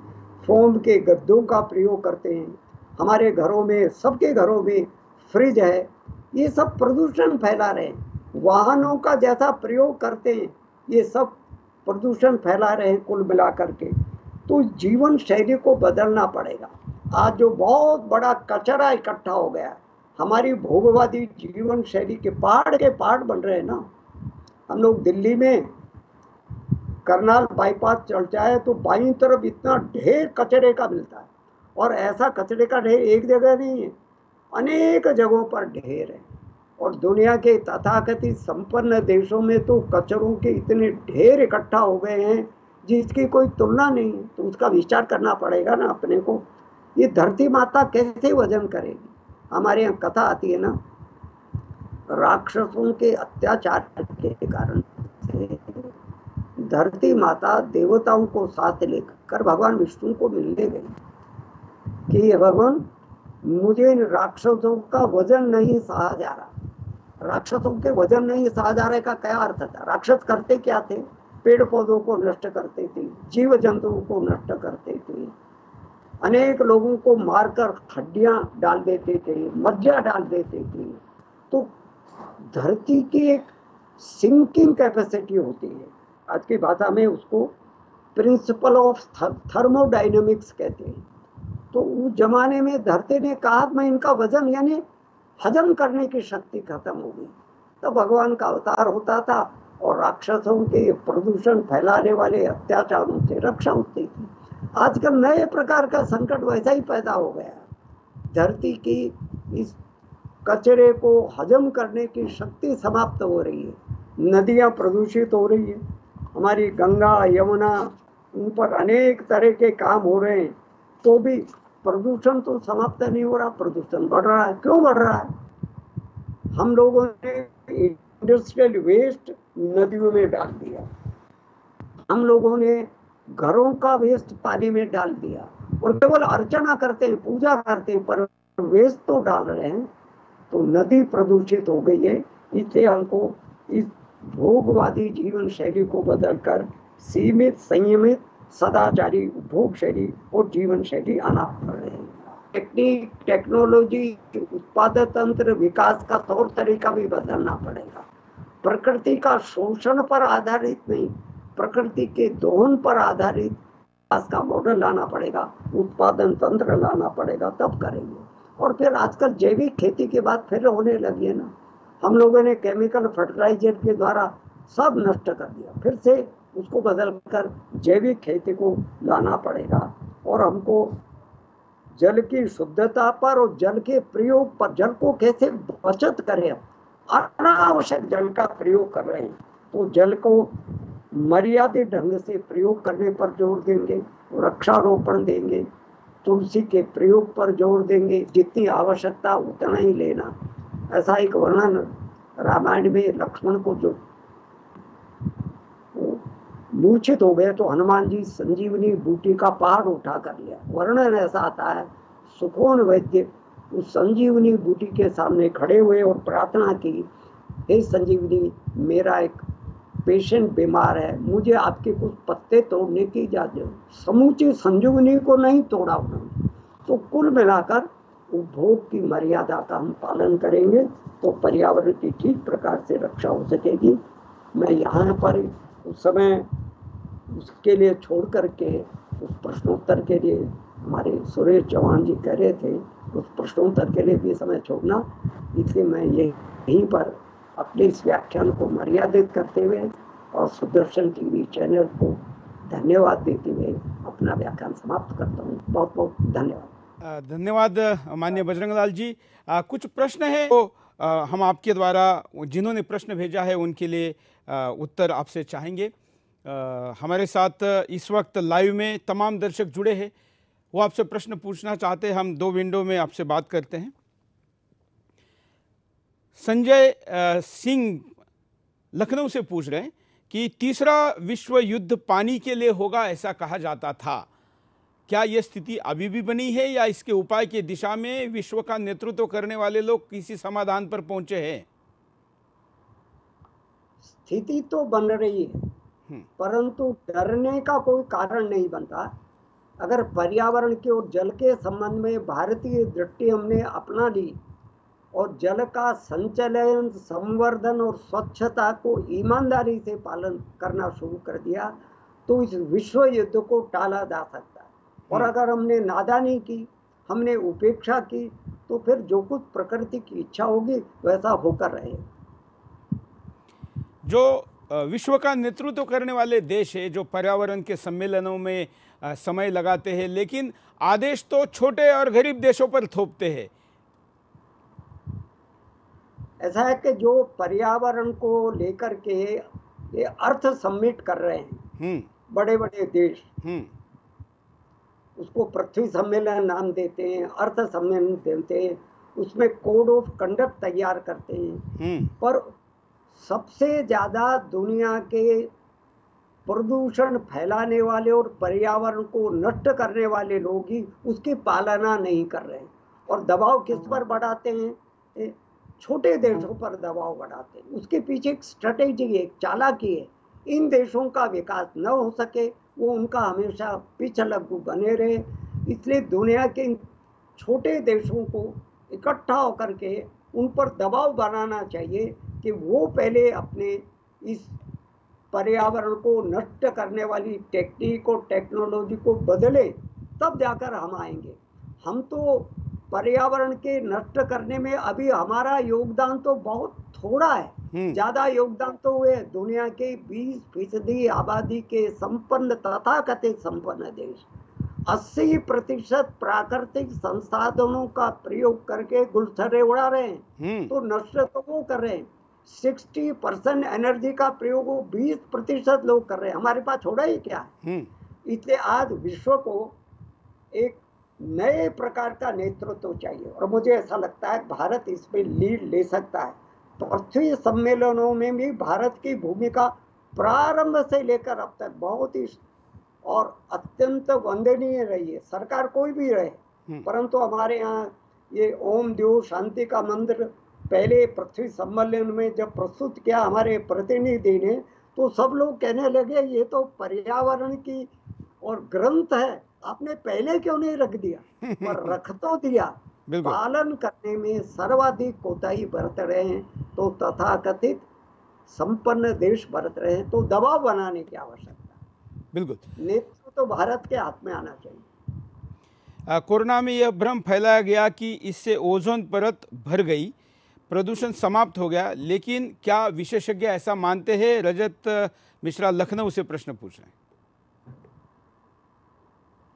फोम के गद्दों का प्रयोग करते हैं, हमारे घरों में, सबके घरों में फ्रिज है, ये सब प्रदूषण फैला रहे हैं। वाहनों का जैसा प्रयोग करते हैं ये सब प्रदूषण फैला रहे हैं कुल मिला करके। तो जीवन शैली को बदलना पड़ेगा। आज जो बहुत बड़ा कचरा इकट्ठा हो गया, हमारी भोगवादी जीवन शैली के पहाड़ बन रहे हैं ना। हम लोग दिल्ली में करनाल बाईपास चल जाए तो बाईं तरफ इतना ढेर कचरे का मिलता है, और ऐसा कचरे का ढेर एक जगह नहीं है, अनेक जगहों पर ढेर है। और दुनिया के तथाकथित संपन्न देशों में तो कचरों के इतने ढेर इकट्ठा हो गए हैं जिसकी कोई तुलना नहीं है। तो उसका विचार करना पड़ेगा ना अपने को। ये धरती माता कैसे वजन करेगी? हमारे यहाँ कथा आती है ना, राक्षसों के अत्याचार के कारण से धरती माता देवताओं को साथ लेकर भगवान विष्णु को मिलने गई कि ये भगवान, मुझे इन राक्षसों का वजन नहीं सहा जा रहा। राक्षसों के वजन नहीं सहा जा रहे का क्या अर्थ था? राक्षस करते क्या थे? पेड़ पौधों को नष्ट करते थे, जीव जंतुओं को नष्ट करते थे, अनेक लोगों को मारकर हड्डियां डाल देते थे, मज्जा डाल देते थे। तो धरती की एक सिंकिंग कैपेसिटी होती है, आज की भाषा में उसको प्रिंसिपल ऑफ थर्मोडायनेमिक्स कहते हैं। तो उस जमाने में धरती ने कहा मैं इनका वजन यानी हजम करने की शक्ति खत्म हो गई, तो भगवान का अवतार होता था और राक्षसों के प्रदूषण फैलाने वाले अत्याचारों से रक्षा होती थी। आजकल नए प्रकार का संकट वैसा ही पैदा हो गया। धरती की इस कचरे को हजम करने की शक्ति समाप्त हो रही है, नदियां प्रदूषित हो रही है, हमारी गंगा यमुना उन पर अनेक तरह के काम हो रहे हैं, तो भी प्रदूषण तो समाप्त नहीं हो रहा, प्रदूषण बढ़ रहा है। क्यों बढ़ रहा है? हम लोगों ने इंडस्ट्रियल वेस्ट नदियों में डाल दिया, हम लोगों ने घरों का वेस्ट पानी में डाल दिया, और केवल अर्चना करते हैं, पूजा करते हैं, पर वेस्ट तो डाल रहे हैं। तो नदी प्रदूषित हो गई है। इसलिए हमको इस भोगवादी जीवन शैली को बदलकर सीमित, संयमित, सदाचारी उपभोग शैली और जीवन शैली आना पड़ रही है। टेक्निक, टेक्नोलॉजी, उत्पादन तंत्र, विकास का तौर तरीका भी बदलना पड़ेगा। प्रकृति का शोषण पर आधारित नहीं, प्रकृति के दोहन पर आधारित विकास का मॉडल लाना पड़ेगा, उत्पादन तंत्र लाना पड़ेगा, तब करेंगे। और फिर आजकल जैविक खेती की बात फिर होने लगी है ना। हम लोगों ने केमिकल फर्टिलाइजर के द्वारा सब नष्ट कर दिया, फिर से उसको बदलकर जैविक खेती को लाना पड़ेगा। और हमको जल की शुद्धता पर और जल के प्रयोग पर, जल को कैसे बचत करें, अनावश्यक जल का प्रयोग कर रहे हैं, तो जल को मर्यादित ढंग से प्रयोग करने पर जोर देंगे, वृक्षारोपण देंगे, तुलसी के प्रयोग पर जोर देंगे, जितनी आवश्यकता उतना ही लेना। ऐसा एक वर्णन रामायण में लक्ष्मण को जो मूर्छित हो गए तो हनुमान जी संजीवनी बूटी का पहाड़ उठा कर लिया। वर्णन ऐसा आता है, सुखोन वैद्य उस संजीवनी बूटी के सामने खड़े हुए और प्रार्थना की, हे संजीवनी, मेरा एक पेशेंट बीमार है, मुझे आपके कुछ पत्ते तोड़ने की इजाजत। समूची संजीवनी को नहीं तोड़ा उन्होंने। तो कुल मिलाकर उपभोग की मर्यादा का हम पालन करेंगे तो पर्यावरण की ठीक प्रकार से रक्षा हो सकेगी। मैं यहाँ पर उस समय उसके लिए छोड़ करके उस प्रश्नोत्तर के लिए हमारे सुरेश चौहान जी कह रहे थे, उस प्रश्नोत्तर के लिए भी समय छोड़ना, इसलिए मैं यहीं पर अपने इस व्याख्यान को मर्यादित करते हुए और सुदर्शन टीवी चैनल को धन्यवाद देते हुए अपना व्याख्यान समाप्त करता हूँ। बहुत बहुत धन्यवाद। धन्यवाद माननीय बजरंगलाल जी। कुछ प्रश्न है तो हम आपके द्वारा, जिन्होंने प्रश्न भेजा है उनके लिए उत्तर आपसे चाहेंगे। हमारे साथ इस वक्त लाइव में तमाम दर्शक जुड़े हैं, वो आपसे प्रश्न पूछना चाहते हैं। हम दो विंडो में आपसे बात करते हैं। संजय सिंह लखनऊ से पूछ रहे हैं कि तीसरा विश्व युद्ध पानी के लिए होगा ऐसा कहा जाता था, क्या यह स्थिति अभी भी बनी है या इसके उपाय की दिशा में विश्व का नेतृत्व करने वाले लोग किसी समाधान पर पहुंचे हैं? स्थिति तो बन रही है, परंतु डरने का कोई कारण नहीं बनता। अगर पर्यावरण के और जल के संबंध में भारतीय दृष्टि हमने अपना ली और जल का संचलन, संवर्धन और स्वच्छता को ईमानदारी से पालन करना शुरू कर दिया तो इस विश्व युद्ध को टाला जा सकता है। और अगर हमने नादानी की, हमने उपेक्षा की, तो फिर जो कुछ प्रकृति की इच्छा होगी वैसा होकर रहे। जो विश्व का नेतृत्व करने वाले देश है, जो पर्यावरण के सम्मेलनों में समय लगाते हैं, लेकिन आदेश तो छोटे और गरीब देशों पर थोपते हैं। ऐसा है कि जो पर्यावरण को लेकर के ये अर्थ समिट कर रहे हैं बड़े बड़े देश, उसको पृथ्वी सम्मेलन नाम देते हैं, अर्थ सम्मेलन देते हैं, उसमें कोड ऑफ कंडक्ट तैयार करते हैं, पर सबसे ज्यादा दुनिया के प्रदूषण फैलाने वाले और पर्यावरण को नष्ट करने वाले लोग ही उसकी पालना नहीं कर रहे हैं। और दबाव किस पर बढ़ाते हैं? छोटे देशों पर दबाव बढ़ाते हैं। उसके पीछे एक स्ट्रेटेजी है, एक चालाकी है। इन देशों का विकास न हो सके, वो उनका हमेशा पिछलग्गू बने रहे। इसलिए दुनिया के इन छोटे देशों को इकट्ठा होकर के उन पर दबाव बनाना चाहिए कि वो पहले अपने इस पर्यावरण को नष्ट करने वाली टेक्निक और टेक्नोलॉजी को बदले, तब जाकर हम आएंगे। हम तो पर्यावरण के नष्ट करने में अभी हमारा योगदान तो बहुत थोड़ा है। ज्यादा योगदान तो हुए दुनिया के 20% आबादी के संपन्न तथाकथित संपन्न देश 80% प्राकृतिक संसाधनों का प्रयोग करके गुलछर्रे उड़ा रहे हैं, तो नष्ट तो वो कर रहे हैं। 60% एनर्जी का प्रयोग 20% लोग कर रहे हैं। हमारे पास छोड़ा ही क्या है? इसलिए आज विश्व को एक नए प्रकार का नेतृत्व चाहिए और मुझे ऐसा लगता है भारत इसमें लीड ले सकता है। पृथ्वी सम्मेलनों में भी भारत की भूमिका प्रारंभ से लेकर अब तक बहुत ही और अत्यंत वंदनीय रही है। सरकार कोई भी रहे, परंतु हमारे यहाँ ये ओम द्यो शांति का मंत्र पहले पृथ्वी सम्मेलन में जब प्रस्तुत किया हमारे प्रतिनिधि ने, तो सब लोग कहने लगे ये तो पर्यावरण की और ग्रंथ है, आपने पहले क्यों नहीं रख दिया? पर रख तो दिया, पालन करने में सर्वाधिक कोताही बरत रहे हैं, तो तथाकथित संपन्न देश बरत रहे हैं, तो दबाव बनाने की आवश्यकता है। बिल्कुल, नेतृत्व तो भारत के हाथ में आना चाहिए। कोरोना में यह भ्रम फैलाया गया कि इससे ओजोन परत भर गई, प्रदूषण समाप्त हो गया, लेकिन क्या विशेषज्ञ ऐसा मानते हैं? रजत मिश्रा लखनऊ से प्रश्न पूछ रहे हैं।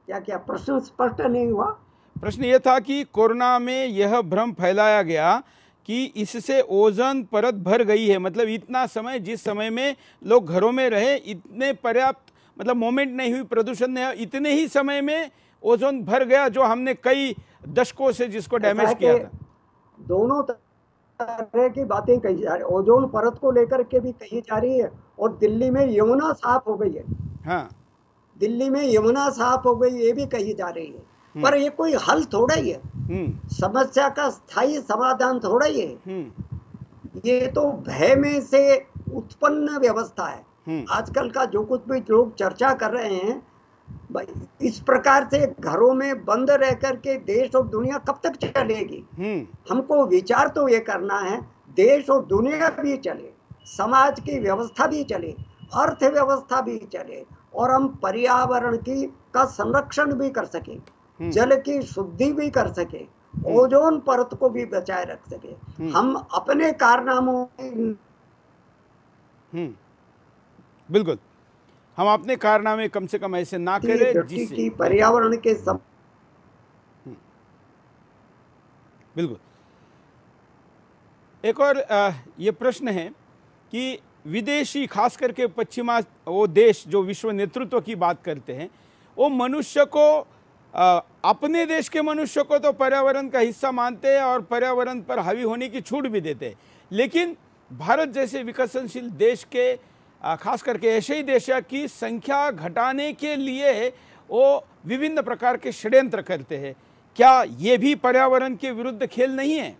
क्या प्रश्न स्पष्ट नहीं हुआ? प्रश्न यह था कि कोरोना में यह भ्रम फैलाया गया कि इससे ओजोन परत भर गई है, मतलब इतना समय, जिस समय में लोग घरों में रहे, इतने पर्याप्त मतलब मोमेंट नहीं हुई, प्रदूषण नहीं, इतने ही समय में ओजोन भर गया जो हमने कई दशकों से जिसको डैमेज किया था। दोनों तरह की बातें कही जा रही है। ओजोन परत को लेकर के भी कही जा रही है और दिल्ली में यमुना साफ हो गई है। हाँ, दिल्ली में यमुना साफ हो गई, ये भी कही जा रही है। पर ये कोई हल थोड़ा ही है, समस्या का स्थायी समाधान थोड़ा ही है। ये तो भय में से उत्पन्न व्यवस्था है। आजकल का जो कुछ भी लोग चर्चा कर रहे हैं, इस प्रकार से घरों में बंद रह करके देश और दुनिया कब तक चलेगी? हमको विचार तो ये करना है, देश और दुनिया भी चले, समाज की व्यवस्था भी चले, अर्थव्यवस्था भी चले, और हम पर्यावरण का संरक्षण भी कर सके, जल की शुद्धि भी कर सके, ओजोन परत को भी बचाए रख सके। हम अपने कारनामों बिल्कुल, हम अपने कारनामे कम से कम ऐसे ना करें जिससे पर्यावरण के बिल्कुल। एक और ये प्रश्न है कि विदेशी, खास करके पश्चिमा वो देश जो विश्व नेतृत्व की बात करते हैं, वो मनुष्य को, अपने देश के मनुष्य को तो पर्यावरण का हिस्सा मानते हैं और पर्यावरण पर हावी होने की छूट भी देते हैं, लेकिन भारत जैसे विकसनशील देश के, खास करके एशियाई देश की संख्या घटाने के लिए वो विभिन्न प्रकार के षड्यंत्र करते हैं। क्या ये भी पर्यावरण के विरुद्ध खेल नहीं है?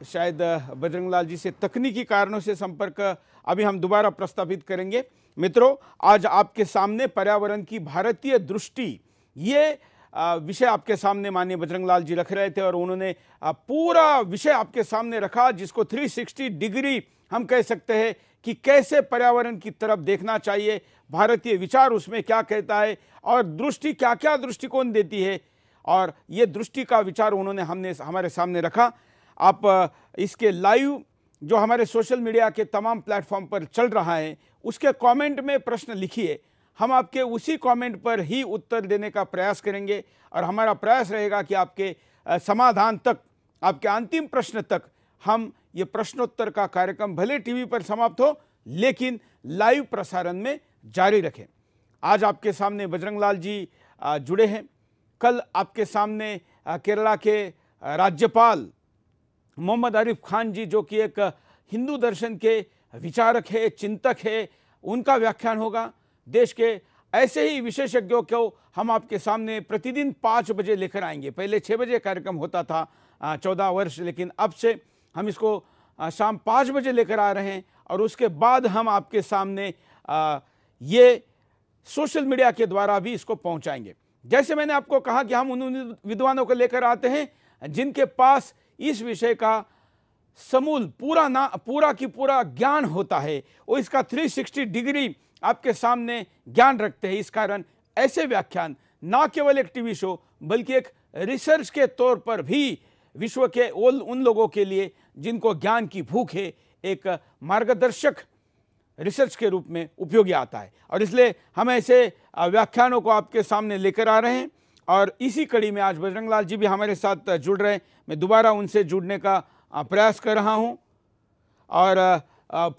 शायद बजरंग लाल जी से तकनीकी कारणों से संपर्क अभी हम दोबारा प्रस्तावित करेंगे। मित्रों, आज आपके सामने पर्यावरण की भारतीय दृष्टि, ये विषय आपके सामने माननीय बजरंग लाल जी रख रहे थे और उन्होंने पूरा विषय आपके सामने रखा, जिसको 360 डिग्री हम कह सकते हैं कि कैसे पर्यावरण की तरफ देखना चाहिए, भारतीय विचार उसमें क्या कहता है और दृष्टि क्या क्या दृष्टिकोण देती है, और ये दृष्टि का विचार उन्होंने हमारे सामने रखा। आप इसके लाइव जो हमारे सोशल मीडिया के तमाम प्लेटफॉर्म पर चल रहा है, उसके कमेंट में प्रश्न लिखिए, हम आपके उसी कमेंट पर ही उत्तर देने का प्रयास करेंगे और हमारा प्रयास रहेगा कि आपके समाधान तक, आपके अंतिम प्रश्न तक हम ये प्रश्नोत्तर का कार्यक्रम भले टीवी पर समाप्त हो लेकिन लाइव प्रसारण में जारी रखें। आज आपके सामने बजरंग लाल जी जुड़े हैं। कल आपके सामने केरला के राज्यपाल मोहम्मद आरिफ खान जी, जो कि एक हिंदू दर्शन के विचारक है, चिंतक है, उनका व्याख्यान होगा। देश के ऐसे ही विशेषज्ञों को हम आपके सामने प्रतिदिन 5 बजे लेकर आएंगे। पहले 6 बजे कार्यक्रम होता था 14 वर्ष, लेकिन अब से हम इसको शाम 5 बजे लेकर आ रहे हैं और उसके बाद हम आपके सामने ये सोशल मीडिया के द्वारा भी इसको पहुंचाएंगे। जैसे मैंने आपको कहा कि हम उन विद्वानों को लेकर आते हैं जिनके पास इस विषय का समूल पूरा की पूरा ज्ञान होता है, वो इसका 360 डिग्री आपके सामने ज्ञान रखते हैं। इस कारण ऐसे व्याख्यान ना केवल एक टीवी शो बल्कि एक रिसर्च के तौर पर भी विश्व के उन लोगों के लिए जिनको ज्ञान की भूख है, एक मार्गदर्शक रिसर्च के रूप में उपयोगी आता है। और इसलिए हम ऐसे व्याख्यानों को आपके सामने लेकर आ रहे हैं और इसी कड़ी में आज बजरंग लाल जी भी हमारे साथ जुड़ रहे हैं। मैं दोबारा उनसे जुड़ने का प्रयास कर रहा हूं और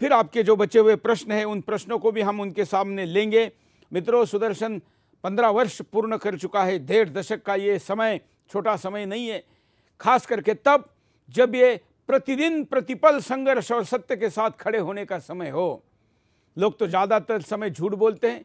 फिर आपके जो बचे हुए प्रश्न हैं उन प्रश्नों को भी हम उनके सामने लेंगे। मित्रों, सुदर्शन 15 वर्ष पूर्ण कर चुका है। 1.5 दशक का ये समय छोटा समय नहीं है, खास करके तब जब ये प्रतिदिन प्रतिपल संघर्ष और सत्य के साथ खड़े होने का समय हो। लोग तो ज़्यादातर समय झूठ बोलते हैं,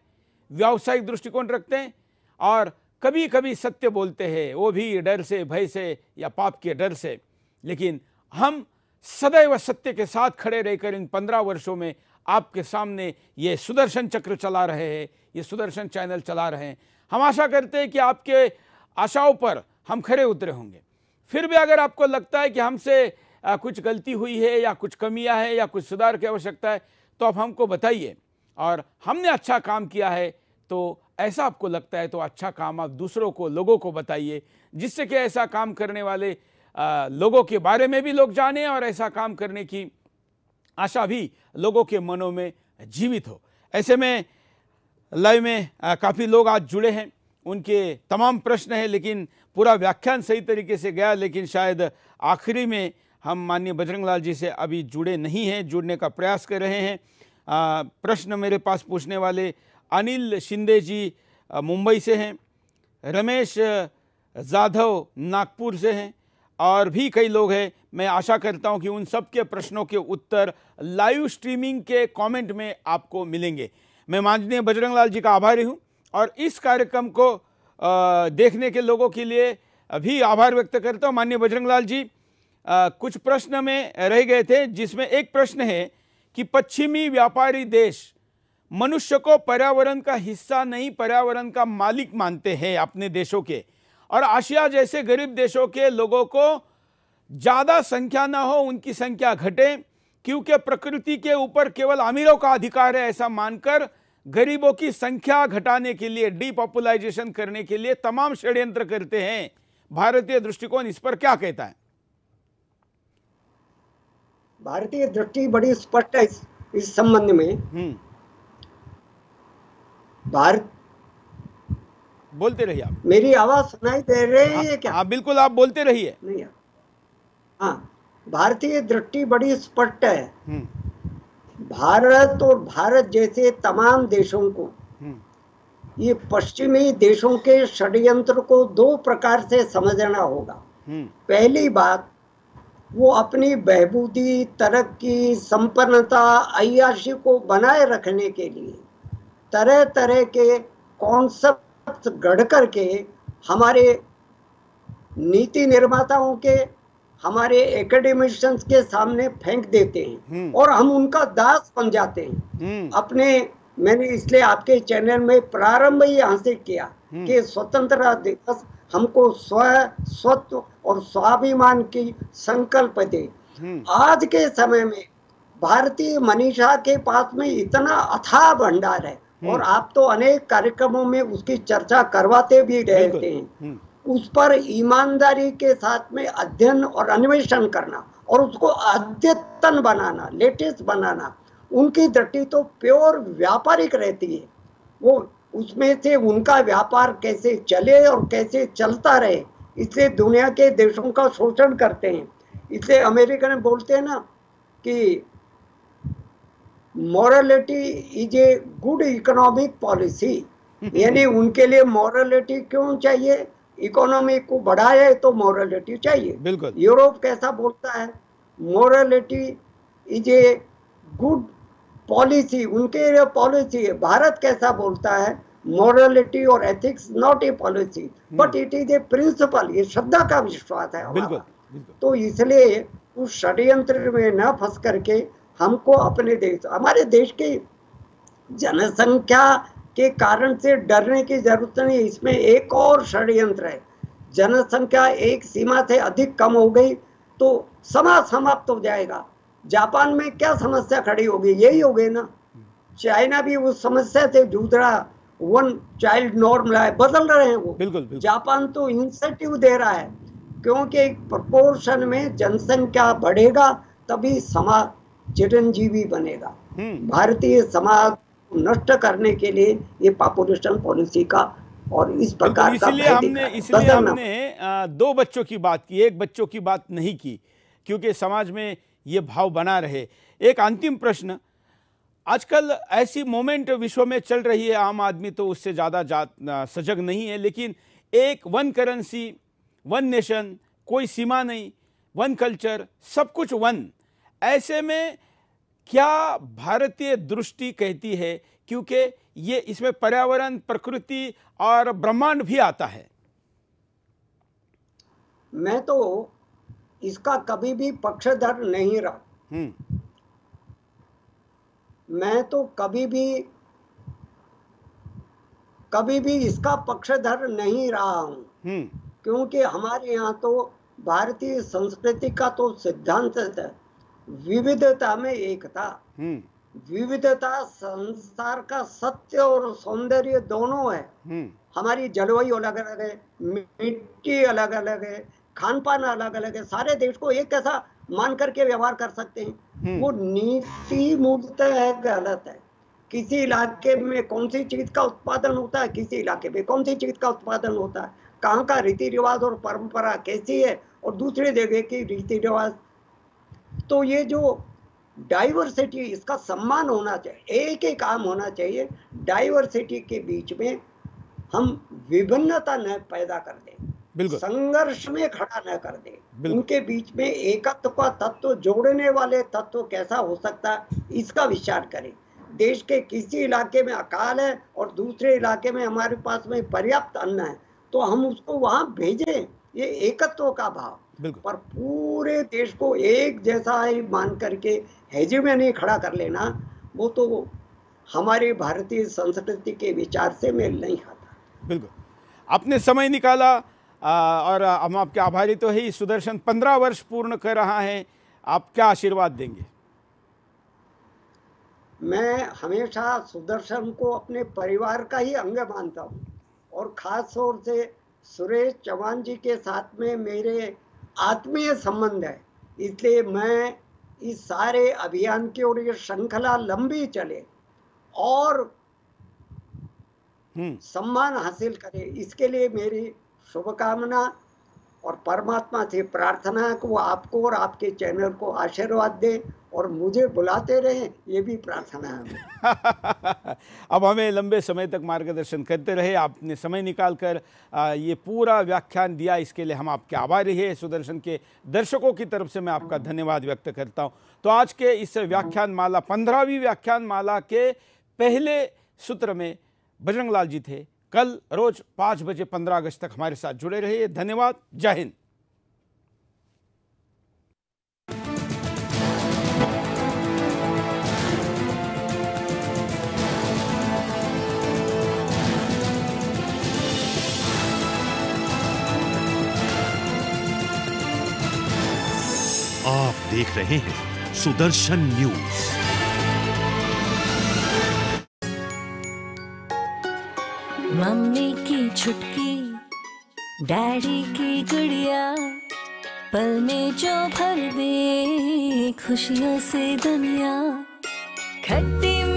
व्यावसायिक दृष्टिकोण रखते हैं और कभी कभी सत्य बोलते हैं, वो भी डर से, भय से या पाप के डर से। लेकिन हम सदैव सत्य के साथ खड़े रहकर इन 15 वर्षों में आपके सामने ये सुदर्शन चक्र चला रहे हैं, ये सुदर्शन चैनल चला रहे हैं। हम आशा करते हैं कि आपके आशाओं पर हम खरे उतरे होंगे। फिर भी अगर आपको लगता है कि हमसे कुछ गलती हुई है या कुछ कमियां है या कुछ सुधार की आवश्यकता है, तो आप हमको बताइए। और हमने अच्छा काम किया है तो ऐसा आपको लगता है तो अच्छा काम आप दूसरों को, लोगों को बताइए, जिससे कि ऐसा काम करने वाले लोगों के बारे में भी लोग जाने और ऐसा काम करने की आशा भी लोगों के मनों में जीवित हो। ऐसे में लाइव में काफ़ी लोग आज जुड़े हैं, उनके तमाम प्रश्न हैं, लेकिन पूरा व्याख्यान सही तरीके से गया, लेकिन शायद आखिरी में हम माननीय बजरंग लाल जी से अभी जुड़े नहीं हैं, जुड़ने का प्रयास कर रहे हैं। प्रश्न मेरे पास पूछने वाले अनिल शिंदे जी मुंबई से हैं, रमेश जाधव नागपुर से हैं और भी कई लोग हैं। मैं आशा करता हूं कि उन सब के प्रश्नों के उत्तर लाइव स्ट्रीमिंग के कमेंट में आपको मिलेंगे। मैं माननीय बजरंग लाल जी का आभारी हूं और इस कार्यक्रम को देखने के लोगों के लिए भी आभार व्यक्त करता हूं। माननीय बजरंग लाल जी, कुछ प्रश्न में रह गए थे, जिसमें एक प्रश्न है कि पश्चिमी व्यापारी देश मनुष्य को पर्यावरण का हिस्सा नहीं, पर्यावरण का मालिक मानते हैं अपने देशों के, और आशिया जैसे गरीब देशों के लोगों को ज़्यादा संख्या ना हो, उनकी संख्या घटे, क्योंकि प्रकृति के ऊपर केवल अमीरों का अधिकार है, ऐसा मानकर गरीबों की संख्या घटाने के लिए, डीपॉपुलाइजेशन करने के लिए तमाम षड्यंत्र करते हैं। भारतीय दृष्टिकोण इस पर क्या कहता है? भारतीय दृष्टि बड़ी स्पष्ट है इस संबंध में। भारत, बोलते रहिए आप। मेरी आवाज सुनाई दे रही है क्या? हाँ बिल्कुल, आप बोलते रहिए। नहीं, हाँ, भारतीय दृष्टि बड़ी स्पष्ट है। भारत और भारत जैसे तमाम देशों को ये पश्चिमी देशों के षड्यंत्र को 2 प्रकार से समझना होगा। पहली बात, वो अपनी बहबूदी, तरक्की, संपन्नता, अय्याशी को बनाए रखने के लिए तरह तरह के कॉन्सेप्ट गढ़ करके हमारे नीति निर्माताओं के, हमारे एकेडमिशियंस के सामने फेंक देते हैं और हम उनका दास बन जाते हैं। अपने मैंने इसलिए आपके चैनल में प्रारंभ ही यहाँ से किया कि स्वतंत्रता दिवस हमको स्वत्व और स्वाभिमान की संकल्प दे। आज के समय में भारतीय मनीषा के पास में इतना अथाह भंडार है और आप तो अनेक कार्यक्रमों में उसकी चर्चा करवाते भी रहते हैं। उस पर ईमानदारी के साथ में अध्ययन और अन्वेषण करना और उसको अद्यतन बनाना, लेटेस्ट बनाना, उनकी दृष्टि तो प्योर व्यापारिक रहती है। वो उसमें से उनका व्यापार कैसे चले और कैसे चलता रहे, इसलिए दुनिया के देशों का शोषण करते हैं। इसलिए अमेरिकन बोलते हैं ना कि morality is a good economic policy, यानी उनके लिए मॉरलिटी क्यों चाहिए? इकोनॉमी को बढ़ाए तो मॉरलिटी चाहिए। बिल्कुल। यूरोप कैसा बोलता है? Morality is a good policy, उनके लिए पॉलिसी है। भारत कैसा बोलता है? मॉरलिटी और ethics not a policy but it is a principle. ये श्रद्धा का विश्वास है। बिल्कुल। तो इसलिए उस षड्यंत्र में न फंस करके हमको अपने देश, हमारे देश की जनसंख्या के कारण से डरने की जरूरत नहीं। इसमें एक और षड्यंत्र है। जनसंख्या एक सीमा से अधिक कम हो गई तो समाज समाप्त हो जाएगा। जापान में क्या समस्या खड़ी होगी? यही हो गई ना। चाइना भी उस समस्या से जूझ रहा, वन चाइल्ड नॉर्म लाए, बदल रहे हैं वो। बिल्कुल, बिल्कुल। जापान तो इंसेंटिव दे रहा है क्योंकि एक प्रोपोर्शन में जनसंख्या बढ़ेगा तभी समाज चिरंजीवी बनेगा। भारतीय समाज को नष्ट करने के लिए ये पॉपुलेशन पॉलिसी का और इस प्रकार का इसलिए हमने 2 बच्चों की बात की, 1 बच्चों की बात नहीं की, क्योंकि समाज में ये भाव बना रहे। एक अंतिम प्रश्न, आजकल ऐसी मोमेंट विश्व में चल रही है, आम आदमी तो उससे ज़्यादा सजग नहीं है, लेकिन एक वन करेंसी, वन नेशन, कोई सीमा नहीं, वन कल्चर, सब कुछ वन। ऐसे में क्या भारतीय दृष्टि कहती है, क्योंकि ये इसमें पर्यावरण, प्रकृति और ब्रह्मांड भी आता है। मैं तो इसका कभी भी पक्षधर नहीं रहा। मैं तो कभी भी इसका पक्षधर नहीं रहा हूं, क्योंकि हमारे यहाँ तो भारतीय संस्कृति का तो सिद्धांत है विविधता में एकता। विविधता संसार का सत्य और सौंदर्य दोनों है। हमारी जलवायु अलग अलग है, मिट्टी अलग अलग है, खान पान अलग अलग है। सारे देश को एक ऐसा मान करके व्यवहार कर सकते हैं। वो नीति मूलतः है, गलत है। किसी इलाके में कौन सी चीज का उत्पादन होता है, किसी इलाके में कौन सी चीज का उत्पादन होता है, कहाँ का रीति रिवाज और परंपरा कैसी है और दूसरे जगह की रीति रिवाज। तो ये जो डाइवर्सिटी, इसका सम्मान होना चाहिए, एक ही काम होना चाहिए। डाइवर्सिटी के बीच में हम विभिन्नता न पैदा कर दें, संघर्ष में खड़ा न कर दें। उनके बीच में एकत्व का तत्व, जोड़ने वाले तत्व कैसा हो सकता है, इसका विचार करें। देश के किसी इलाके में अकाल है और दूसरे इलाके में हमारे पास में पर्याप्त अन्न है, तो हम उसको वहां भेजें। ये एकत्व का भाव। पर पूरे देश को एक जैसा ही मान करके हेजेमनी खड़ा कर लेना, वो तो हमारी भारतीय संस्कृति के विचार से मेल नहीं खाता। बिल्कुल, आपने समय निकाला और हम आपके आभारी तो है। सुदर्शन 15 वर्ष पूर्ण कर रहा है, आप क्या आशीर्वाद देंगे? मैं हमेशा सुदर्शन को अपने परिवार का ही अंग मानता हूँ और खास तौर से सुरेश चौहान जी के साथ में मेरे आत्मीय संबंध है। इसलिए मैं इस सारे अभियान की और ये श्रृंखला लंबी चले और सम्मान हासिल करे, इसके लिए मेरी शुभकामना और परमात्मा से प्रार्थना है कि वो आपको और आपके चैनल को आशीर्वाद दे और मुझे बुलाते रहे, ये भी प्रार्थना है। अब हमें लंबे समय तक मार्गदर्शन करते रहे, आपने समय निकालकर ये पूरा व्याख्यान दिया, इसके लिए हम आपके आभारी हैं। सुदर्शन के दर्शकों की तरफ से मैं आपका धन्यवाद व्यक्त करता हूं। तो आज के इस व्याख्यान माला 15वीं व्याख्यान माला के पहले सूत्र में बजरंग लाल जी थे। कल रोज 5 बजे 15 अगस्त तक हमारे साथ जुड़े रहिए। धन्यवाद। जय हिंद। आप देख रहे हैं सुदर्शन न्यूज। मम्मी की छुटकी, डैडी की गुड़िया, पल में जो भर दे खुशियों से दुनिया। खट्टी